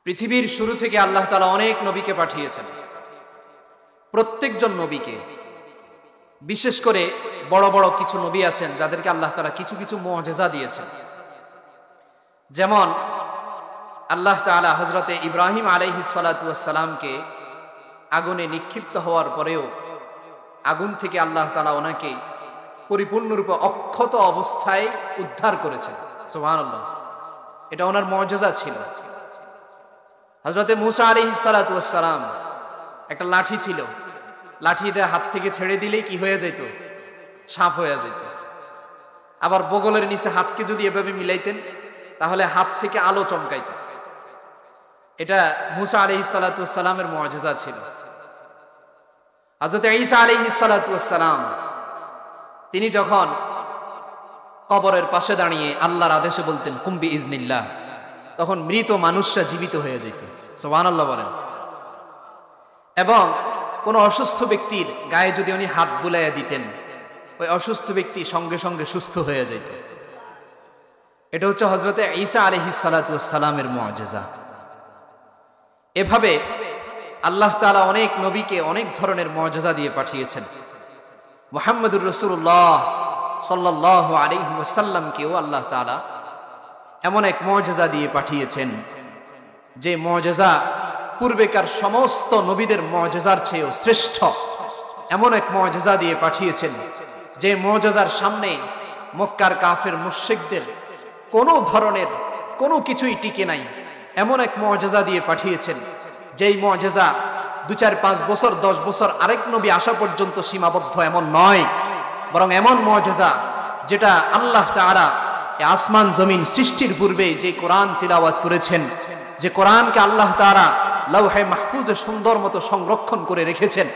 পৃথিবীর শুরু থেকে আল্লাহ তাআলা অনেক নবীকে পাঠিয়েছেন। প্রত্যেকজন নবীকে, বিশেষ করে বড় বড় কিছু নবী আছেন যাদেরকে আল্লাহ তাআলা কিছু কিছু মুআজিজা দিয়েছেন। যেমন আল্লাহ তাআলা হযরতে ইব্রাহিম আলাইহিস সালাতু ওয়াস সালামকে আগুনে নিক্ষিপ্ত হওয়ার পরেও আগুন থেকে আল্লাহ তাআলা ওনাকে পরিপূর্ণরূপে অক্ষত অবস্থায় উদ্ধার করেছেন। সুবহানাল্লাহ, এটা ওনার মুআজিজা ছিল। হযরতে মূসা আলাইহিস সালাতু ওয়াস সালাম, একটা লাঠি ছিল, লাঠিটা হাত থেকে ছেড়ে দিলেই কি হয়ে যেত? সাপ হয়ে যেত। আবার বগলের নিচে হাতকে যদি এভাবে মিলাইতেন তাহলে হাত থেকে আলো চমকাইত। এটা মূসা আলাইহিস সালাতু ওয়াস সালামের মুআজিজা ছিল। হযরতে ঈসা আলাইহিস সালাতু ওয়াস সালাম, তিনি যখন কবরের পাশে দাঁড়িয়ে আল্লাহর আদেশে বলতেন কুম বিইজনিল্লাহ, তখন মৃত মানুষরা জীবিত হয়ে যেত। সুবহানাল্লাহ বলেন। এবং কোন অসুস্থ ব্যক্তির গায়ে যদি উনি হাত বুলাইয়া দিতেন, ওই অসুস্থ ব্যক্তি সঙ্গে সঙ্গে সুস্থ হয়ে যেত। এটা হচ্ছে হযরতে ঈসা আলাইহিস সালাতু ওয়াস সালামের মুআজিজা। এভাবে আল্লাহ তাআলা অনেক নবীকে অনেক ধরনের মুআজিজা দিয়ে পাঠিয়েছেন। মুহাম্মদুর রাসূলুল্লাহ সাল্লাল্লাহু আলাইহি ওয়াসাল্লামকেও আল্লাহ তাআলা এমন এক মুআজিজা দিয়ে পাঠিয়েছেন, যে মুআজিজা পূর্বেকার সমস্ত নবীদের মুআজিজার চেয়েও শ্রেষ্ঠ। এমন এক মুআজিজা দিয়ে পাঠিয়েছেন যে মুআজিজার সামনে মক্কার কাফের মুশরিকদের কোনো ধরনের কোনো কিছুই টিকে নাই। এমন এক মুআজিজা দিয়ে পাঠিয়েছেন যেই মুআজিজা 2-4-5 বছর 10 বছর আরেক নবী আসা পর্যন্ত সীমাবদ্ধ এমন নয়, বরং এমন মুআজিজা যেটা আল্লাহ তাআলা আসমান জমিন সৃষ্টির পূর্বে যে কোরআন তিলাওয়াত করেছেন, যে কোরআনকে আল্লাহ তাআলা লাওহে মাহফুজে সুন্দর মতো সংরক্ষণ করে রেখেছেন,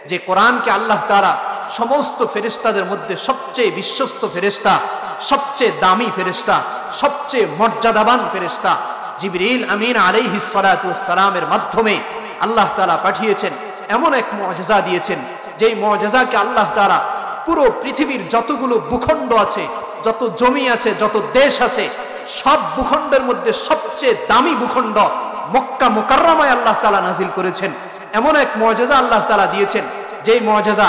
যে কোরআনকে আল্লাহ তাআলা সমস্ত ফেরেশতাদের মধ্যে সবচেয়ে বিশ্বস্ত ফেরেশতা, সবচেয়ে দামি ফেরেশতা, সবচেয়ে মর্যাদাবান ফেরেশতা জিবরিল আমিন আলাইহিস সালাতু ওয়াস সালামের মাধ্যমে আল্লাহ তাআলা পাঠিয়েছেন। এমন এক মুআজিজা দিয়েছেন যেই মুআজিজাকে আল্লাহ তাআলা পুরো পৃথিবীর যতগুলো ভূখণ্ড আছে, যত জমি আছে, যত দেশ আছে, সব ভূখণ্ডের মধ্যে সবচেয়ে দামি ভূখণ্ড মক্কা মুকাররমায় আল্লাহ তাআলা নাজিল করেছেন। এমন এক মুআজিজা আল্লাহ তাআলা দিয়েছেন যেই মুআজিজা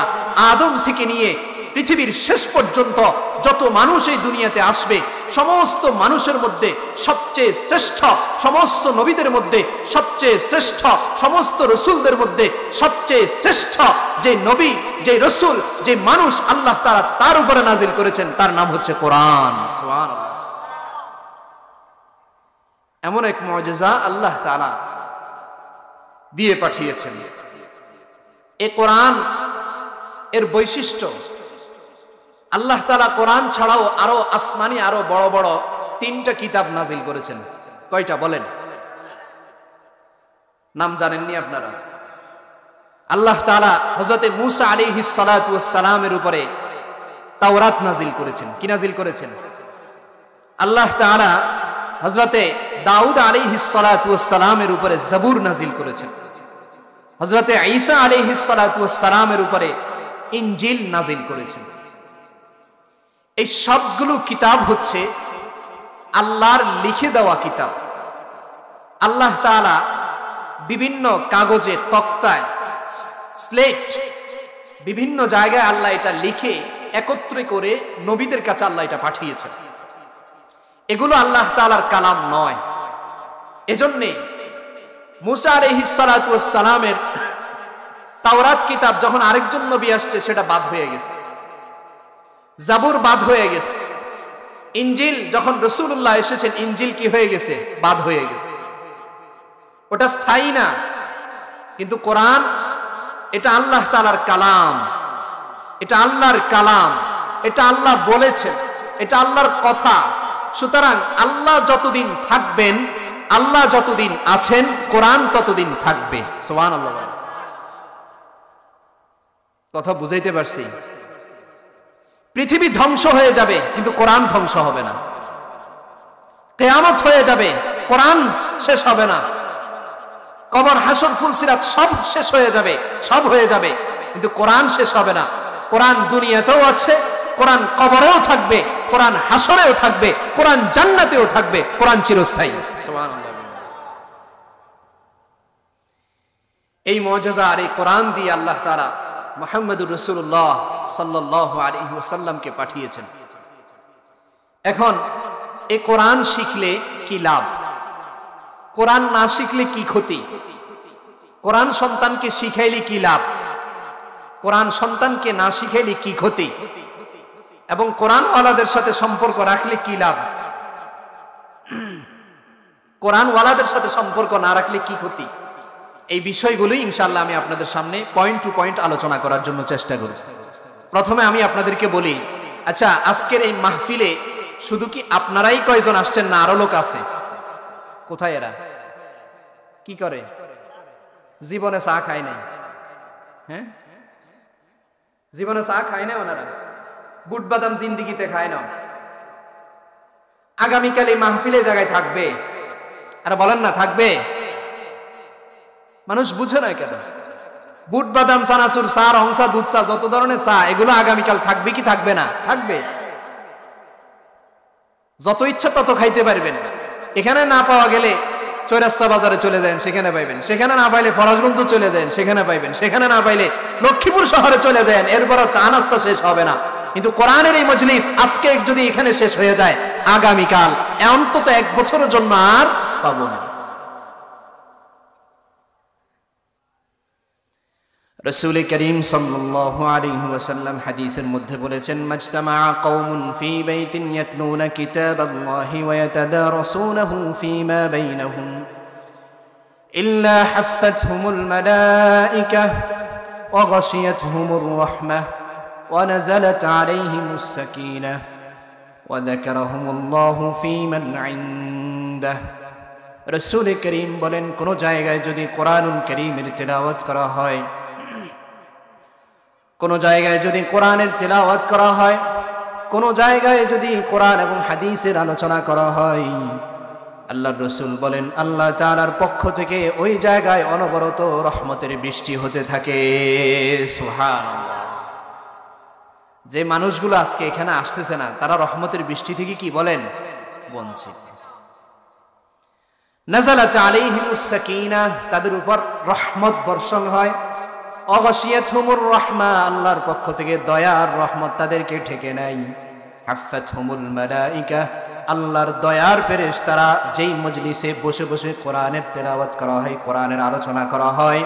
আদম থেকে নিয়ে পৃথিবীর শেষ পর্যন্ত যত মানুষ এই দুনিয়াতে আসবে, সমস্ত মানুষের মধ্যে সবচেয়ে শ্রেষ্ঠ, সমস্ত নবীদের মধ্যে সবচেয়ে শ্রেষ্ঠ, সমস্ত রাসূলদের মধ্যে সবচেয়ে শ্রেষ্ঠ যে নবী, যে রাসূল, যে মানুষ আল্লাহ তাআলা তার উপরে নাজিল করেছেন, তার নাম হচ্ছে কোরআন। সুবহানাল্লাহ। এমন এক মুআজিজা আল্লাহ তাআলা দিয়ে পাঠিয়েছেন। এই কোরআন এর বৈশিষ্ট্য, আল্লাহ তাআলা কোরআন ছাড়াও আরো আসমানি আরো বড় বড় 3টা কিতাব নাজিল করেছেন। কয়টা বলেন? নাম জানেননি আপনারা? আল্লাহ তাআলা হযরতে মূসা আলাইহিস সালাতু ওয়াস সালামের উপরে তাওরাত নাজিল করেছেন। কি নাজিল করেছেন? আল্লাহ তাআলা হযরতে দাউদ আলাইহিস সালাতু ওয়াস সালামের উপরে জাবুর নাজিল করেছেন। হযরতে ঈসা আলাইহিস সালাতু ওয়াস সালামের উপরে ইনজিল নাজিল করেছেন। এই সবগুলো কিতাব হচ্ছে আল্লাহর লিখে দেওয়া কিতাব। আল্লাহ তাআলা বিভিন্ন কাগজে, তক্তায়, স্লেট, বিভিন্ন জায়গায় আল্লাহ এটা লিখে একত্রে করে নবীদের কাছে আল্লাহ এটা পাঠিয়েছেন। এগুলো আল্লাহ তাআলার কালাম নয়। এজন্যে মূসা আলাইহিস সালাতু ওয়াস সালামের তাওরাত কিতাব যখন আরেকজন নবী আসছে সেটা বাদ হয়ে গেছে, জাবুর বাদ হয়ে গেছে। ইনজিল যখন রাসূলুল্লাহ এসেছেন, ইনজিল কি হয়ে গেছে? বাদ হয়ে গেছে। ওটা স্থায়ী না। কিন্তু কোরআন এটা আল্লাহ তাআলার কালাম, এটা আল্লাহর কালাম, এটা আল্লাহ বলেছেন, এটা আল্লাহর কথা। সুতরাং আল্লাহ যতদিন থাকবেন, আল্লাহ যতদিন আছেন, কোরআন ততদিন থাকবে। সুবহানাল্লাহ। কথা বুঝাইতে পারছি? পৃথিবী ধ্বংস হয়ে যাবে কিন্তু কোরআন ধ্বংস হবে না। কিয়ামত হয়ে যাবে, কোরআন শেষ হবে না। কবর, হাসর, ফুলসিরাত সব শেষ হয়ে যাবে, সব হয়ে যাবে, কিন্তু কোরআন শেষ হবে না। কোরআন দুনিয়াতেও আছে, কোরআন কবরেও থাকবে, কোরআন হাসরেও থাকবে, কোরআন জান্নাতেও থাকবে, কোরআন চিরস্থায়ী। সুবহানাল্লাহ। এই মুআজিজা আর এই কোরআন দিয়ে আল্লাহ তাআলা মুহাম্মদুর রাসূলুল্লাহ সাল্লাল্লাহু আলাইহি ওয়াসাল্লামকে পাঠিয়েছেন। এখন এই কোরআন শিখলে কি লাভ, কোরআন না শিখলে কি ক্ষতি, কোরআন সন্তানকে শিখাইলে কি লাভ, কোরআন সন্তানকে না শিখাইলে কি ক্ষতি, এবং কোরআনওয়ালাদের সাথে সম্পর্ক রাখলে কি লাভ, কোরআনওয়ালাদের সাথে সম্পর্ক না রাখলে কি ক্ষতি, এই বিষয়গুলোই ইনশাআল্লাহ আমি আপনাদের সামনে পয়েন্ট টু পয়েন্ট আলোচনা করার জন্য চেষ্টা করব। প্রথমে আমি আপনাদেরকে বলি, আচ্ছা আজকের এই মাহফিলে শুধু কি আপনারাই কয়জন আসছেন না আরো লোক আছে? কোথায় এরা? কি করে? জীবনে চা খায় নাই, হ্যাঁ জীবনে চা খায় না ওনারা, বুট বাদাম জিন্দিগিতে খায় না। আগামীকাল এই মাহফিলে জায়গায় থাকবে, আর বলেন না থাকবে? মানুষ বুঝে না কেন? বুট বাদাম, চানাচুর, চা, রংসা, দুধ চা, যত ধরনের চা, এগুলো আগামীকাল থাকবে কি থাকবে না? থাকবে। যত ইচ্ছা তত খাইতে পারবেন। এখানে না পাওয়া গেলে চৌরাস্তা বাজারে চলে যান, সেখানে পাইবেন। সেখানে না পাইলে ফরাজগঞ্জ চলে যান, সেখানে পাইবেন। সেখানে না পাইলে লক্ষ্মীপুর শহরে চলে যান, এরপরও চা নাস্তা শেষ হবে না। কিন্তু কোরআনের এই মজলিস আজকে যদি এখানে শেষ হয়ে যায়, আগামীকাল অন্তত 1 বছরের জন্য আর পাবো না। রাসূল করিম সাল্লাল্লাহু আলাইহি ওয়াসাল্লাম হাদিসের মধ্যে বলেছেন, মাজতামা কওমুন ফি বাইতিন ইয়াতলুনা কিতাবাল্লাহি ওয়া ইয়াতাদারাসুনাহু ফীমা বাইনাহুম ইল্লা হাফফাতহুমুল মালায়েকা ওয়া গাশিয়াতহুমুর রাহমাহ ওয়া নাযালাত আলাইহিমুস সাকিনাহ ওয়া যাকারাহুমুল্লাহু ফীমান ইনদাহ। রাসূল করিম বলেন, কোন জায়গায় যদি কোরআনুল কারীমের তিলাওয়াত করা হয়, কোন জায়গায় যদি কোরআনের তিলাওয়াত করা হয়, কোন জায়গায় যদি কোরআন এবং হাদিসের আলোচনা করা হয়, আল্লাহর রাসূল বলেন আল্লাহ তাআলার পক্ষ থেকে ওই জায়গায় অনবরত রহমতের বৃষ্টি হতে থাকে। সুবহানাল্লাহ। যে মানুষগুলো আজকে এখানে আসতেছে না, তারা রহমতের বৃষ্টি থেকে কি বলেন বঞ্চিত। নাযালাত আলাইহিমুস সাকিনাহ, তাদের উপর রহমত বর্ষণ হয়। অগাশিয়াতহুমুর রাহমা, আল্লাহর পক্ষ থেকে দয়া আর রহমত তাদেরকে ঢেকে নেয়। হাফফাতহুমুল মালায়েকা, আল্লাহর দয়ার ফেরেশতারা যেই মজলিসে বসে বসে কোরআনের তেলাওয়াত করা হয়, কোরআনের আলোচনা করা হয়,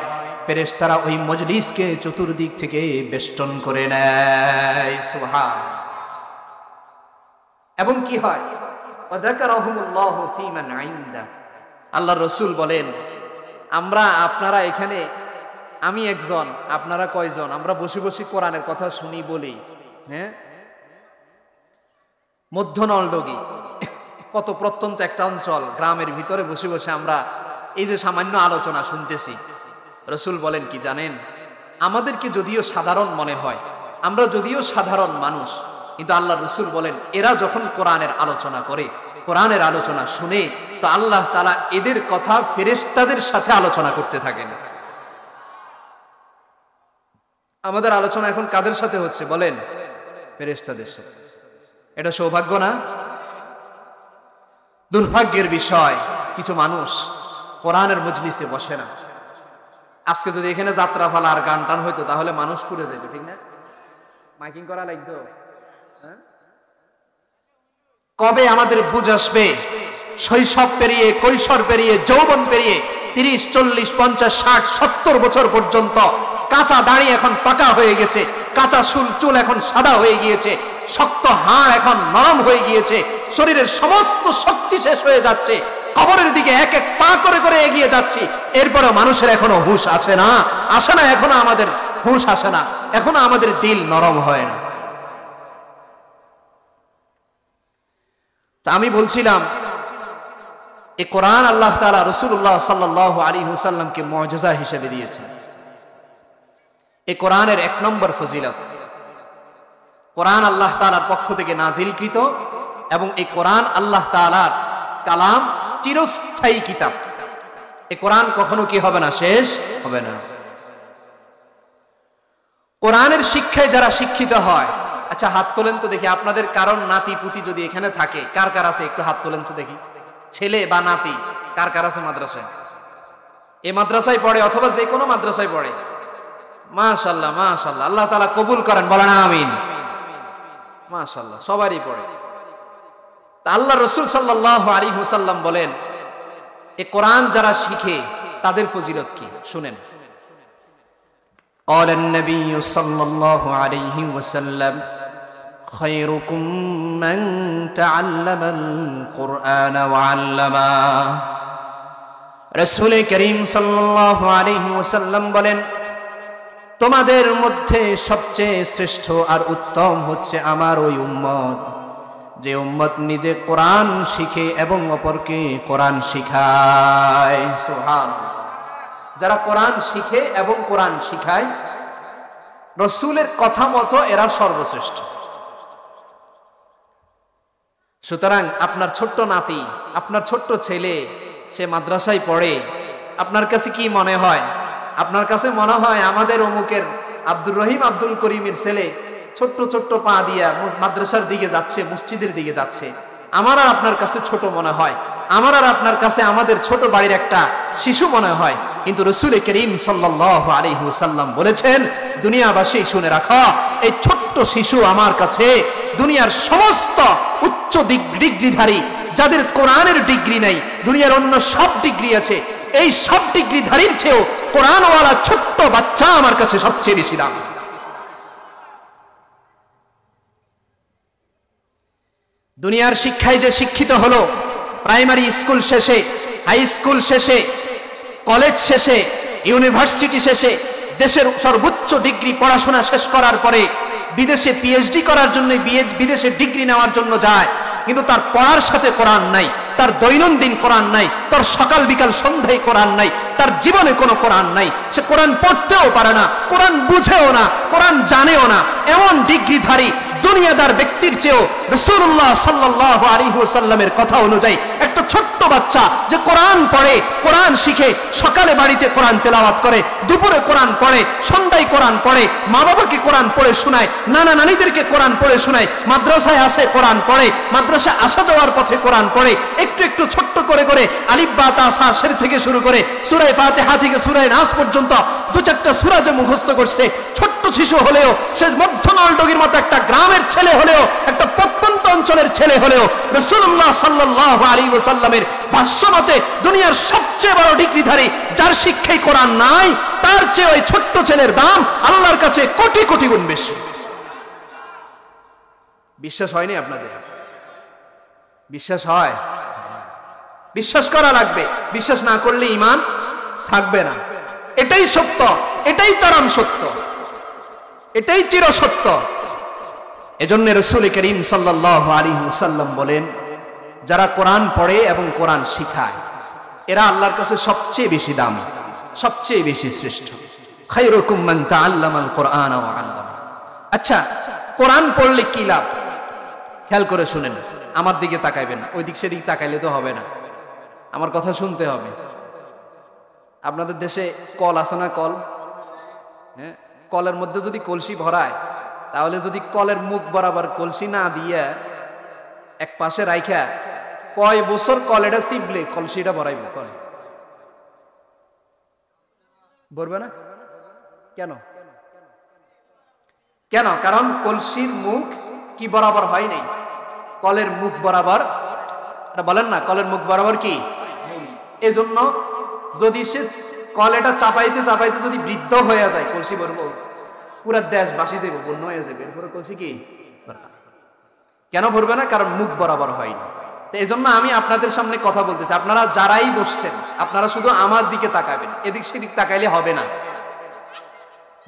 ফেরেশতারা ওই মজলিসকে চতুর্দিক থেকে বেষ্টন করে নেয়। সুবহানাল্লাহ। এবং কি হয়? ওয়া যাকারাহুমুল্লাহু ফীমান ইনদাহ। আল্লাহর রাসূল বলেন, আপনারা এখানে, আমি একজন, আপনারা কয়জন, আমরা বসে বসে কোরআনের কথা শুনি বলি, হ্যাঁ মধ্য নলডগি, কত প্রত্যন্ত একটা অঞ্চল, গ্রামের ভিতরে বসে বসে আমরা এই যে সামান্য আলোচনা শুনতেছি। রাসূল বলেন কি জানেন, আমাদেরকে যদিও সাধারণ মনে হয়, আমরা যদিও সাধারণ মানুষ, কিন্তু আল্লাহ রাসূল বলেন এরা যখন কোরআনের আলোচনা করে, কোরআনের আলোচনা শুনে, তো আল্লাহ তাআলা এদের কথা ফেরেশতাদের সাথে আলোচনা করতে থাকেন। আমাদের আলোচনা এখন কাদের সাথে হচ্ছে বলেন? ফেরেশতাদের সাথে। এটা সৌভাগ্য না? দুর্ভাগ্যের বিষয়, কিছু মানুষ কোরআনের মজলিসে বসে না। আজকে যদি এখানে যাত্রা ফালা আর গান টান হইতো, তাহলে মানুষ পুড়ে যেত, ঠিক না? মাইকিং করা লাগতো। কবে আমাদের বুঝ আসবে? শৈশব পেরিয়ে, কৈশোর পেরিয়ে, যৌবন পেরিয়ে 30, 40, 50, 60, 70 বছর পর্যন্ত কাঁচা দাড়ি এখন পাকা হয়ে গেছে, কাঁচা চুল এখন সাদা হয়ে গিয়েছে, শক্ত হাড় এখন নরম হয়ে গিয়েছে, শরীরের সমস্ত শক্তি শেষ হয়ে যাচ্ছে, কবরের দিকে এক এক পা করে করে এগিয়ে যাচ্ছি। এরপরে মানুষের এখনো হুঁশ আছে না? আসে না? এখনো আমাদের হুঁশ আসে না, এখনো আমাদের দিল নরম হয় না। তা আমি বলছিলাম, এই কোরআন আল্লাহ তাআলা রাসূলুল্লাহ সাল্লাল্লাহু আলাইহি ওয়াসাল্লামকে মুআজিজা হিসেবে দিয়েছেন। এই কোরআনের 1 নম্বর ফজিলত, কোরআন আল্লাহ তাআলার পক্ষ থেকে নাজিলকৃত, এবং এই কোরআন আল্লাহ তাআলার কালাম, চিরস্থায়ী কিতাব। এই কোরআন কখনো কি হবে না? শেষ হবে না। কোরআনের শিক্ষায় যারা শিক্ষিত হয়, আচ্ছা হাত তোলেন তো দেখি, আপনাদের কারণ নাতি পুতি যদি এখানে থাকে, কার কার আছে? একটু হাত তোলেন তো দেখি। ছেলে বা নাতি কার কার আছে মাদ্রাসায়? এই মাদ্রাসায় পড়ে অথবা যে কোনো মাদ্রাসায় পড়ে, মাশাআল্লাহ মাশাআল্লাহ, আল্লাহ তাআলা কবুল করেন, বলেন আমিন। মাশাআল্লাহ, সবারই পড়ে। তা আল্লাহ রাসূল সাল্লাল্লাহু আলাইহি ওয়াসাল্লাম বলেন, এই কোরআন যারা শিখে তাদের ফজিলত কি শুনেন। قال النبي صلى الله عليه وسلم خيركم من تعلم القرآن وعلمه। রাসূল করিম সাল্লাল্লাহু আলাইহি ওয়াসাল্লাম বলেন, তোমাদের মধ্যে সবচেয়ে শ্রেষ্ঠ আর উত্তম হচ্ছে আমার ওই উম্মত, যে উম্মত নিজে কোরআন শিখে এবং অপরকে কোরআন শিখায়। সুবহানাল্লাহ। যারা কোরআন শিখে এবং কোরআন শিখায়, রাসূলের কথা মতো এরা সর্বশ্রেষ্ঠ। সুতরাং আপনার ছোট্ট নাতি, আপনার ছোট্ট ছেলে, সে মাদ্রাসায় পড়ে, আপনার কাছে কি মনে হয়? আপনার কাছে মনে হয় আমাদের অমুকের আব্দুর রহিম আব্দুল করিমের ছেলে ছোট্ট ছোট্ট পা দিয়া মাদ্রাসার দিকে যাচ্ছে, মসজিদের দিকে যাচ্ছে। আমার আর আপনার কাছে ছোট মনে হয়, আমার আর আপনার কাছে আমাদের ছোট বাড়ির একটা শিশু মনে হয়। কিন্তু রাসূল করিম সাল্লাল্লাহু আলাইহি ওয়াসাল্লাম বলেছেন, দুনিয়াবাসী শুনে রাখো, এই ছোট্ট শিশু আমার কাছে দুনিয়ার সমস্ত উচ্চ ডিগ্রিধারী, যাদের কোরআনের ডিগ্রি নাই, দুনিয়ার অন্য সব ডিগ্রি আছে, এই সব ডিগ্রিধারীর চেয়েও কোরআনওয়ালা ছোট্ট বাচ্চা আমার কাছে সবচেয়ে বেশি দাম। দুনিয়ার শিক্ষায় যে শিক্ষিত হলো, প্রাইমারি স্কুল শেষে, হাই স্কুল শেষে, কলেজ শেষে, ইউনিভার্সিটি শেষে, দেশের সর্বোচ্চ ডিগ্রি পড়াশোনা শেষ করার পরে বিদেশে পিএইচডি করার জন্য, বিদেশে ডিগ্রি নেওয়ার জন্য যায়, কিন্তু তার পড়ার সাথে কোরআন নাই, তার দৈনন্দিন কোরআন নাই, তার সকাল বিকাল সন্ধ্যায় কোরআন নাই, তার জীবনে কোনো কোরআন নাই, সে কোরআন পড়তেও পারে না, কোরআন বুঝেও না, কোরআন জানেও না, এমন ডিগ্রিধারী দুনিয়াদার ব্যক্তির চেয়েও রাসূলুল্লাহ সাল্লাল্লাহু আলাইহি ওয়াসাল্লামের কথা অনুযায়ী একটা ছোট্ট বাচ্চা যে কোরআন পড়ে, কোরআন শিখে, সকালে বাড়িতে কোরআন তেলাওয়াত করে, দুপুরে কোরআন পড়ে, সন্ধ্যায় কোরআন পড়ে, মা বাবাকে কোরআন পড়ে শোনায়, নানা নানিদেরকে কোরআন পড়ে শোনায়, মাদ্রাসায় আসে কোরআন পড়ে, মাদ্রাসায় আসা যাওয়ার পথে কোরআন পড়ে, একটু একটু ছোট্ট করে করে আলিফ বা তা সা শের থেকে শুরু করে সূরা ফাতিহা থেকে সূরা নাস পর্যন্ত দু চারটা সূরা যে মুখস্থ করছে, ছোট্ট শিশু হলেও, সে মধ্য নলডগির মতো একটা গ্রামের ছেলে হলেও, একটা প্রত্যন্ত অঞ্চলের ছেলে হলেও, রাসূলুল্লাহ সাল্লাল্লাহু আলাইহি ওয়াসাল্লামের ভাষ্যমতে দুনিয়ার সবচেয়ে বড় ডিগ্রিধারী, যার শিক্ষায় কোরআন নাই, তার চেয়ে ওই ছোট্ট ছেলের দাম আল্লাহর কাছে কোটি কোটি গুণ বেশি। বিশ্বাস হয়নি আপনাদের? বিশ্বাস হয়? বিশ্বাস করা লাগবে, বিশ্বাস না করলে ঈমান থাকবে না। এটাই সত্য, এটাই চরম সত্য, এটাই চির সত্য। এজন্য রাসূল করিম সাল্লাল্লাহু আলাইহি ওয়াসাল্লাম বলেন, যারা কোরআন পড়ে এবং কোরআন শিখায়, এরা আল্লাহর কাছে সবচেয়ে বেশি দাম, সবচেয়ে বেশি শ্রেষ্ঠ। খায়রুকুম মান তাআল্লামাল কুরআন ওয়া আল্লামা। আচ্ছা, কোরআন পড়লে কি লাভ? খেয়াল করে শুনেন, আমার দিকে তাকাইবেন, ওই দিক সেদিক তাকাইলে তো হবে না, আমার কথা শুনতে হবে। আপনাদের দেশে কল আছে না? কল, হ্যাঁ, কলের মধ্যে যদি কলসি ভরায়, তাহলে যদি কলের মুখ বরাবর কলসি না দিয়ে এক পাশে রাইখা কয় বছর কল এটা চিপলে কলসিটা ভরাইব? কল ভরবে না কেন? কেন? কারণ কলসির মুখ কি বরাবর হয় নাই, কলের মুখ বরাবর, বলেন না, কলের মুখ বরাবর কি? এজন্য যদি সে কল এটা চাপাইতে চাপাইতে যদি বৃদ্ধ হয়ে যায়, কলসি ভরবো, পুরা দেশ বাসি যাইব, বন্য হয়ে যাবে, এরপরে কলসি কি কেন ভরবে না? কারণ মুখ বরাবর হয়নি। তো এই জন্য আমি আপনাদের সামনে কথা বলতেছি, আপনারা যারাই বসছেন, আপনারা শুধু আমার দিকে তাকাবেন, এদিক সেদিক তাকাইলে হবে না।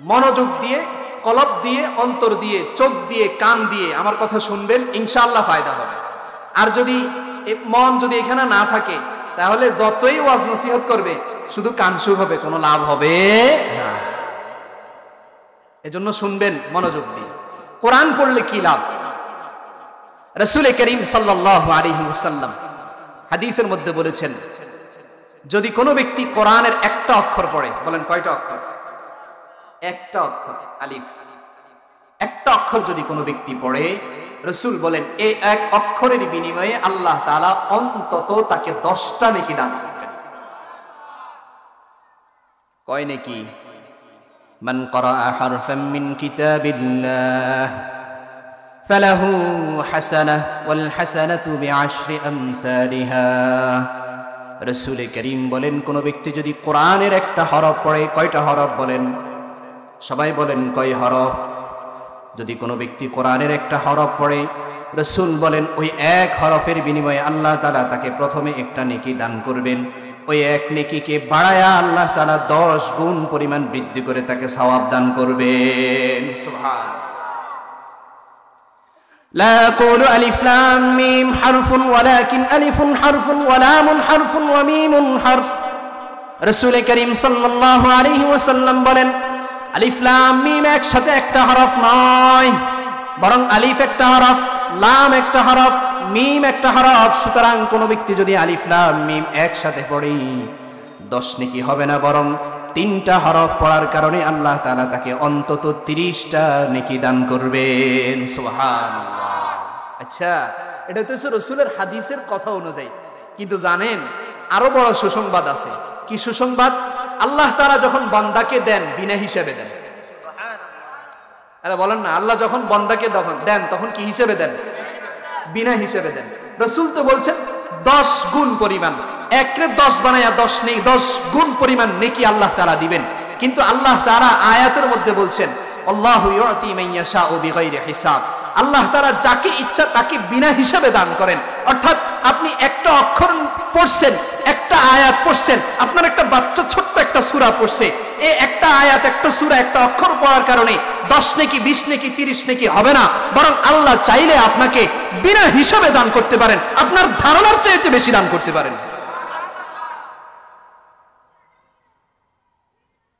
মনোযোগ দিয়ে, কলব দিয়ে, অন্তর দিয়ে, চোখ দিয়ে, কান দিয়ে আমার কথা শুনবেন, ইনশাআল্লাহ ফায়দা হবে। আর যদি মন যদি এখানে না থাকে, তাহলে যতই ওয়াজ নসিহত করবে শুধু কানসুখ হবে, কোনো লাভ হবে না। এজন্য শুনবেন মনোযোগ দিয়ে। কোরআন পড়লে কি লাভ? রাসূল করিম সাল্লাল্লাহু আলাইহি ওয়াসাল্লাম হাদিসের মধ্যে বলেছেন, যদি কোনো ব্যক্তি কোরআনের একটা অক্ষর পড়ে, বলেন কয়টা অক্ষর? একটা অক্ষর, আলিফ, একটা অক্ষর যদি কোনো ব্যক্তি পড়ে, রাসূল বলেন এই এক অক্ষরের বিনিময়ে আল্লাহ তাআলা অন্তত তাকে 10টা নেকি দান করবেন। কয় নেকি? মান ক্বারাআ হারফাম মিন কিতাবিল্লাহ ফালাহু হাসানাহ ওয়াল হাসানাতু বিআশরি আমসালিহা। রাসূল করিম বলেন, কোন ব্যক্তি যদি কোরআনের একটা হরফ পড়ে, কয়টা হরফ বলেন? সবাই বলেন কয় হরফ? যদি কোনো ব্যক্তি কোরআনের একটা হরফ পড়ে, রাসূল বলেন ওই এক হরফের বিনিময়ে আল্লাহ তাআলা তাকে প্রথমে একটা নেকি দান করবেন। ওই এক নেকিকে বাড়ায়া আল্লাহ তাআলা 10 গুণ পরিমাণ বৃদ্ধি করে তাকে সওয়াব দান করবেন। সুবহানাল্লাহ। লা ইয়াকুলু আলিফ লাম মিম হারফুন ওয়ালাকিন আলিফুন হারফুন ওয়া লামুন হারফুন ওয়া মিমুন হারফ। রাসূল করিম সাল্লাল্লাহু আলাইহি ওয়াসাল্লাম বলেন, আলিফ লাম মিম একসাথে একটা হরফ নয়, বরং আলিফ একটা হরফ, লাম একটা হরফ, মিম একটা হরফ। সুতরাং কোন ব্যক্তি যদি আলিফ লাম মিম একসাথে পড়ে 10 নেকি হবে না, বরং 3টা হরফ পড়ার কারণে আল্লাহ তাআলা তাকে অন্তত 30টা নেকি দান করবেন। সুবহানাল্লাহ। আচ্ছা, এটা তো রাসূলের হাদিসের কথা অনুযায়ী, কিন্তু জানেন আরো বড় সুসংবাদ আছে। কি সুসংবাদ? আল্লাহ তাআলা যখন বান্দাকে দেন বিনা হিসেবে দেন। আরে বলেন না, আল্লাহ যখন বান্দাকে দেন তখন কি হিসেবে দেন? বিনা হিসেবে দেন। রাসূল তো বলছেন 10 গুণ পরিমাণ, 1 10 বানায়া 10 গুণ পরিমাণ নেকি আল্লাহ তাআলা দিবেন। কিন্তু আল্লাহ তাআলা আয়াতের মধ্যে বলছেন, আল্লাহু ইউতি মান ইয়াশাউ বিগাইরি হিসাব। আল্লাহ তাআলা যাকে ইচ্ছা তাকে বিনা হিসাবে দান করেন। অর্থাৎ আপনি একটা অক্ষর পড়ছেন, একটা আয়াত পড়ছেন, আপনার একটা বাচ্চা ছোট্ট একটা সূরা পড়ছে, এই একটা আয়াত, একটা সূরা, একটা অক্ষর পড়ার কারণে 10 নেকি, 20 নেকি, 30 নেকি হবে না, বরং আল্লাহ চাইলে আপনাকে বিনা হিসাবে দান করতে পারেন, আপনার ধারণার চাইতে বেশি দান করতে পারেন।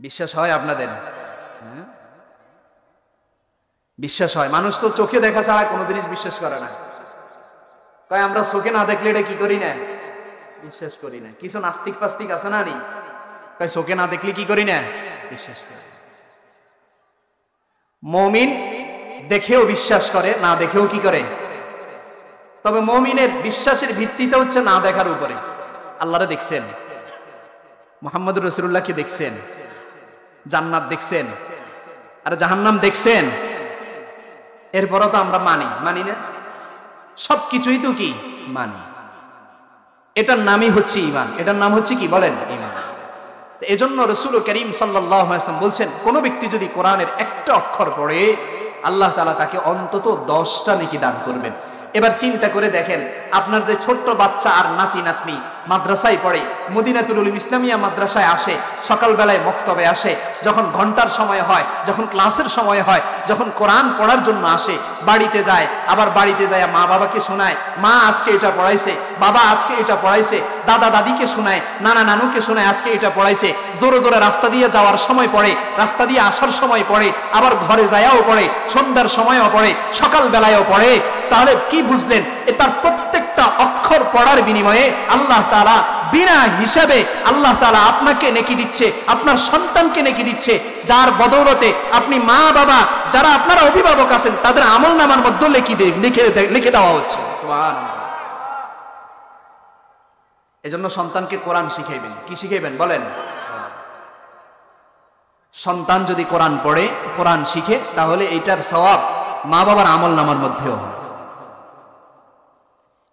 বিশ্বাস হয় আপনাদের? বিশ্বাস হয়? মানুষ তো চোখে দেখা ছাড়া কোনো জিনিস বিশ্বাস করে না। কয় আমরা চোখে না দেখলে এটা কি করি না? বিশ্বাস করি না। কিছু নাস্তিক ফাস্তিক আছে না? কয় চোখে না দেখলে কি করি না? বিশ্বাস করি। মুমিন দেখেও বিশ্বাস করে, না দেখেও কি করে? তবে মুমিনের বিশ্বাসের ভিত্তিটা হচ্ছে না দেখার উপরে। আল্লাহরে দেখছেন, মুহাম্মদুর রাসূলুল্লাহকে দেখছেন, জান্নাত দেখছেন, আর জাহান্নাম দেখছেন, এরপরও তো আমরা মানি না? সবকিছুই তো কি মানি। এটার নামই হচ্ছে ঈমান। এটার নাম হচ্ছে কি বলেন? ঈমান। তো এজন্য রাসূল করিম সাল্লাল্লাহু আলাইহি ওয়াসাল্লাম বলছেন, কোন ব্যক্তি যদি কোরআনের একটা অক্ষর পড়ে আল্লাহ তাআলা তাকে অন্তত 10টা নেকি দান করবেন। এবার চিন্তা করে দেখেন, আপনার যে ছোট্ট বাচ্চা আর নাতি নাতনি মাদ্রাসায় পড়ে, মদিনাতুল উলুম ইসলামিয়া মাদ্রাসায় আসে, সকালবেলায় মক্তবে আসে, যখন ঘন্টার সময় হয়, যখন ক্লাসের সময় হয়, যখন কোরআন পড়ার জন্য আসে, বাড়িতে যায়, আবার বাড়িতে যায় মা বাবাকে শোনায়, মা আজকে এটা পড়াইছে, বাবা আজকে এটা পড়াইছে, দাদা দাদিকে শোনায়, নানা নানুকে শোনায় আজকে এটা পড়াইছে, জোরে জোরে রাস্তা দিয়ে যাওয়ার সময় পড়ে, রাস্তা দিয়ে আসার সময় পড়ে, আবার ঘরে যায়াও পড়ে, সন্ধ্যার সময়ও পড়ে, সকালবেলায়ও পড়ে। তাহলে কি বুঝলেন? তার প্রত্যেকটা অক্ষর পড়ার বিনিময়ে আল্লাহ তাআলা বিনা হিসাবে আল্লাহ তাআলা আপনাকে নেকি দিচ্ছে, আপনার সন্তানকে নেকি দিচ্ছে, যার বদৌলতে আপনি মা বাবা যারা আপনারা অভিভাবক আছেন তাদের আমলনামার মধ্যে লিখে দেওয়া হচ্ছে। সুবহানাল্লাহ। এজন্য সন্তানকে কোরআন শিখাইবেন। কি শিখাইবেন বলেন? সন্তান যদি কোরআন পড়ে, কোরআন শিখে, তাহলে এইটার সওয়াব মা বাবার আমলনামার মধ্যেও হয়।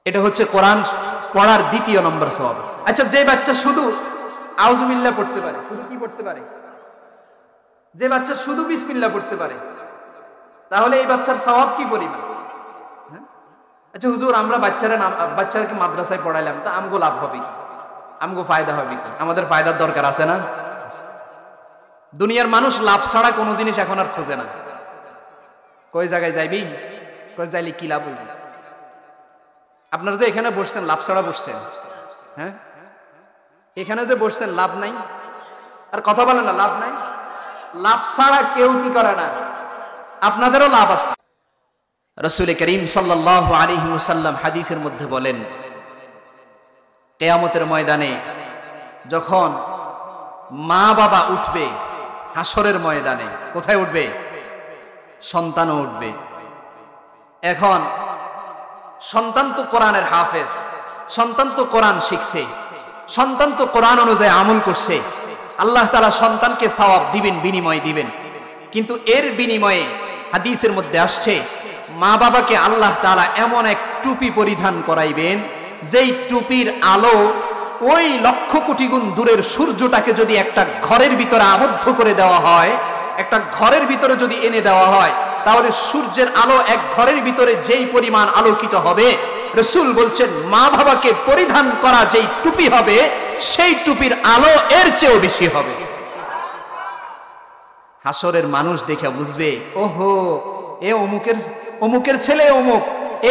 এটা হচ্ছে কোরআন পড়ার 2য় নম্বর সওয়াব। আচ্ছা, যে বাচ্চা শুধু আউযুবিল্লাহ পড়তে পারে, শুধু কি পড়তে পারে? যে বাচ্চা শুধু বিসমিল্লাহ পড়তে পারে, তাহলে এই বাচ্চার সওয়াব কি পরিমাণ? আচ্ছা হুজুর, আমরা বাচ্চাকে মাদ্রাসায় পড়াইলাম, তো আমগো লাভ হবে কি? আমগো ফায়দা হবে কি? আমাদের ফায়দার দরকার আছে না? দুনিয়ার মানুষ লাভ ছাড়া কোনো জিনিস এখন আর খোঁজে না। কই জায়গায় যাইবি, কই যাইলে কি লাভ হইবে? আপনারা যে এখানে বসছেন লাভ ছাড়া বসছেন, হ্যাঁ? এখানে যে বসছেন লাভ নাই, আর কথা বলেন না লাভ নাই। লাভ ছাড়া কেউ কি করে না, আপনাদেরও লাভ আছে। রাসূল করিম সাল্লাল্লাহু আলাইহি ওয়াসাল্লাম হাদিসের মধ্যে বলেন, কিয়ামতের ময়দানে যখন মা বাবা উঠবে হাসরের ময়দানে, কোথায় উঠবে? সন্তানও উঠবে। এখন সন্তান তো কোরআনের হাফেজ, সন্তান তো কোরআন শিখছে, সন্তান তো কোরআন অনুযায়ী আমল করছে, আল্লাহ তাআলা সন্তানকে সওয়াব দিবেন, বিনিময় দিবেন। কিন্তু এর বিনিময়ে হাদিসের মধ্যে আসছে মা বাবাকে আল্লাহ তাআলা এমন এক টুপি পরিধান করাইবেন, যেই টুপির আলো ওই লক্ষ কোটি গুণ দূরের সূর্যটাকে যদি একটা ঘরের ভিতরে আবদ্ধ করে দেওয়া হয়, একটা ঘরের ভিতরে যদি এনে দেওয়া হয়, তাহলে সূর্যের আলো এক ঘরের ভিতরে যেই পরিমাণ আলোকিত হবে, রাসূল বলছেন মা বাবাকে পরিধান করা যেই টুপি হবে, সেই টুপির আলো এর চেয়েও বেশি হবে। হাসরের মানুষ দেখে বুঝবে, ওহো এ অমুকের ছেলে অমুক,